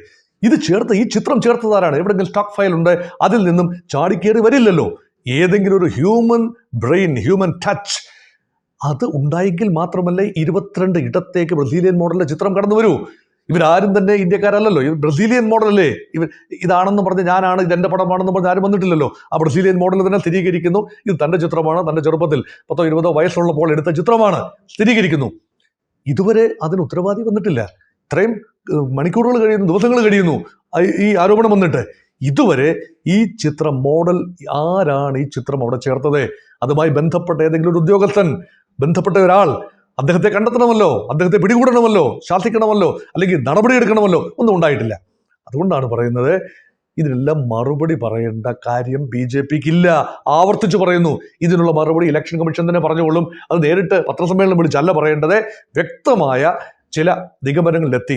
ഈ ചിത്രം ചേർത്തതാരാണ്? എവിടെയെങ്കിലും സ്റ്റോക്ക് ഫയൽ ഉണ്ട്, അതിൽ നിന്നും ചാടിക്കേറി വരില്ലല്ലോ. ഏതെങ്കിലും ഒരു ഹ്യൂമൻ ബ്രെയിൻ, ഹ്യൂമൻ ടച്ച് അത് ഉണ്ടായെങ്കിൽ മാത്രമല്ലേ 22 ഇടത്തേക്ക് ബ്രസീലിയൻ മോഡലിന്റെ ചിത്രം കടന്നു വരൂ. ഇവരാരും തന്നെ ഇന്ത്യക്കാരല്ലല്ലോ, ഇത് ബ്രസീലിയൻ മോഡലല്ലേ. ഇതാണെന്ന് പറഞ്ഞ് ഞാനാണ്, ഇതെന്റെ പടമാണെന്ന് പറഞ്ഞ് ആരും വന്നിട്ടില്ലല്ലോ. ആ ബ്രസീലിയൻ മോഡൽ തന്നെ സ്ഥിരീകരിക്കുന്നു, ഇത് തന്റെ ചിത്രമാണ്, തന്റെ ചെറുപ്പത്തിൽ 10 20 വയസ്സുള്ളപ്പോൾ എടുത്ത ചിത്രമാണ്, സ്ഥിരീകരിക്കുന്നു. ഇതുവരെ അതിന് ഉത്തരവാദി വന്നിട്ടില്ല. ഇത്രയും മണിക്കൂറുകൾ കഴിയുന്നു, ദിവസങ്ങൾ കഴിയുന്നു ഈ ആരോപണം വന്നിട്ട്. ഇതുവരെ ഈ ചിത്രം മോഡൽ ആരാണ് ഈ ചിത്രം അവിടെ ചേർത്തത്? അതുമായി ബന്ധപ്പെട്ട ഏതെങ്കിലും ഒരു ഉദ്യോഗസ്ഥൻ, ബന്ധപ്പെട്ട ഒരാൾ അദ്ദേഹത്തെ കണ്ടെത്തണമല്ലോ, അദ്ദേഹത്തെ പിടികൂടണമല്ലോ, ശാസിക്കണമല്ലോ, അല്ലെങ്കിൽ നടപടിയെടുക്കണമല്ലോ. ഒന്നും ഉണ്ടായിട്ടില്ല. അതുകൊണ്ടാണ് പറയുന്നത്, ഇതിനെല്ലാം മറുപടി പറയേണ്ട കാര്യം BJPക്ക് ഇല്ല. ആവർത്തിച്ച് പറയുന്നു, ഇതിനുള്ള മറുപടി ഇലക്ഷൻ കമ്മീഷൻ തന്നെ പറഞ്ഞുകൊള്ളും. അത് നേരിട്ട് പത്രസമ്മേളനം വിളിച്ചല്ല പറയേണ്ടത്. വ്യക്തമായ ചില നിഗമനങ്ങളിലെത്തി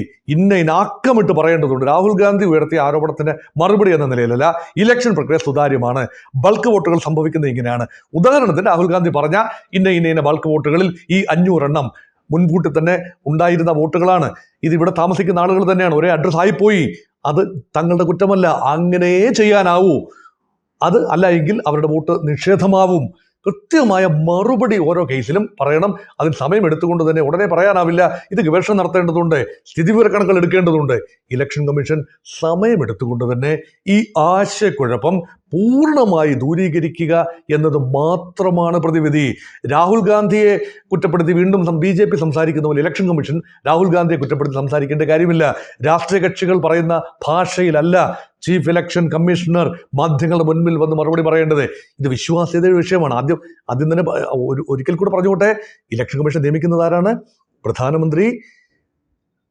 ആക്കമിട്ട് പറയേണ്ടതുണ്ട്. രാഹുൽ ഗാന്ധി ഉയർത്തിയ ആരോപണത്തിന് മറുപടി എന്ന നിലയിലല്ല. ഇലക്ഷൻ പ്രക്രിയ സുതാര്യമാണ്, ബൾക്ക് വോട്ടുകൾ സംഭവിക്കുന്നത് ഇങ്ങനെയാണ്. ഉദാഹരണത്തിന് രാഹുൽ ഗാന്ധി പറഞ്ഞ ഇന്ന ബൾക്ക് വോട്ടുകളിൽ ഈ 500 എണ്ണം മുൻകൂട്ടി തന്നെ ഉണ്ടായിരുന്ന വോട്ടുകളാണ്. ഇതിവിടെ താമസിക്കുന്ന ആളുകൾ തന്നെയാണ്, ഒരേ അഡ്രസ് ആയിപ്പോയി, അത് തങ്ങളുടെ കുറ്റമല്ല, അങ്ങനെ ചെയ്യാനാവൂ. അത് അല്ല എങ്കിൽ അവരുടെ വോട്ട് നിഷേധമാവും. കൃത്യമായ മറുപടി ഓരോ കേസിലും പറയണം. അതിന് സമയം എടുത്തുകൊണ്ട് തന്നെ ഉടനെ പറയാനാവില്ല. ഇത് ഗവേഷണം നടത്തേണ്ടതുണ്ട്, സ്ഥിതിവിവരക്കണക്കുകൾ എടുക്കേണ്ടതുണ്ട്. ഇലക്ഷൻ കമ്മീഷൻ സമയമെടുത്തുകൊണ്ട് തന്നെ ഈ ആശയക്കുഴപ്പം പൂർണ്ണമായി ദൂരീകരിക്കുക എന്നത് മാത്രമാണ് പ്രതിവിധി. രാഹുൽ ഗാന്ധിയെ കുറ്റപ്പെടുത്തി വീണ്ടും BJP സംസാരിക്കുന്ന പോലെ ഇലക്ഷൻ കമ്മീഷൻ രാഹുൽ ഗാന്ധിയെ കുറ്റപ്പെടുത്തി സംസാരിക്കേണ്ട കാര്യമില്ല. രാഷ്ട്രീയ കക്ഷികൾ പറയുന്ന ഭാഷയിലല്ല ചീഫ് ഇലക്ഷൻ കമ്മീഷണർ മാധ്യമങ്ങളുടെ മുൻപിൽ വന്ന് മറുപടി പറയേണ്ടത്. ഇത് വിശ്വാസ്യതയുടെ വിഷയമാണ്. ആദ്യം തന്നെ ഒരിക്കൽ കൂടെ പറഞ്ഞുകൊട്ടെ, ഇലക്ഷൻ കമ്മീഷൻ നിയമിക്കുന്നത് ആരാണ്? പ്രധാനമന്ത്രി,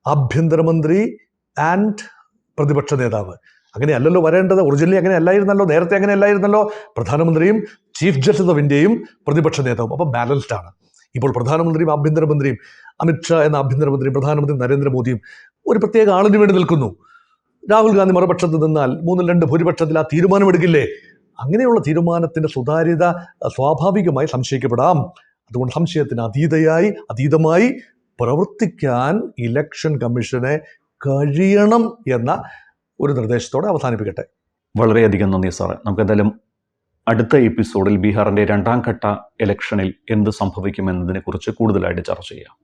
ആഭ്യന്തരമന്ത്രി ആൻഡ് പ്രതിപക്ഷ നേതാവ്. അങ്ങനെയല്ലല്ലോ വരേണ്ടത്. ഒറിജിനലി അങ്ങനെ അല്ലായിരുന്നല്ലോ, നേരത്തെ അങ്ങനെ അല്ലായിരുന്നല്ലോ. പ്രധാനമന്ത്രിയും ചീഫ് ജസ്റ്റിസ് ഓഫ് ഇന്ത്യയും പ്രതിപക്ഷ നേതാവും. അപ്പം ബാലൻസ്ഡ് ആണ്. ഇപ്പോൾ പ്രധാനമന്ത്രിയും ആഭ്യന്തരമന്ത്രിയും, അമിത്ഷാ എന്ന ആഭ്യന്തരമന്ത്രിയും പ്രധാനമന്ത്രി നരേന്ദ്രമോദിയും ഒരു പ്രത്യേക ആളിന് വേണ്ടി നിൽക്കുന്നു. രാഹുൽ ഗാന്ധി മറുപക്ഷത്ത് നിന്നാൽ 3-2 ഭൂരിപക്ഷത്തിൽ ആ തീരുമാനമെടുക്കില്ലേ? അങ്ങനെയുള്ള തീരുമാനത്തിന്റെ സുതാര്യത സ്വാഭാവികമായി സംശയിക്കപ്പെടാം. അതുകൊണ്ട് സംശയത്തിന് അതീതമായി പ്രവർത്തിക്കാൻ ഇലക്ഷൻ കമ്മീഷനെ കഴിയണം എന്ന ഒരു നിർദ്ദേശത്തോടെ അവസാനിപ്പിക്കട്ടെ. വളരെയധികം നന്ദി സാറേ. നമുക്ക് എന്തായാലും അടുത്ത എപ്പിസോഡിൽ ബീഹാറിന്റെ 2ാം ഘട്ട ഇലക്ഷനിൽ എന്ത് സംഭവിക്കുമെന്നതിനെ കുറിച്ച് കൂടുതലായിട്ട് ചർച്ച ചെയ്യാം.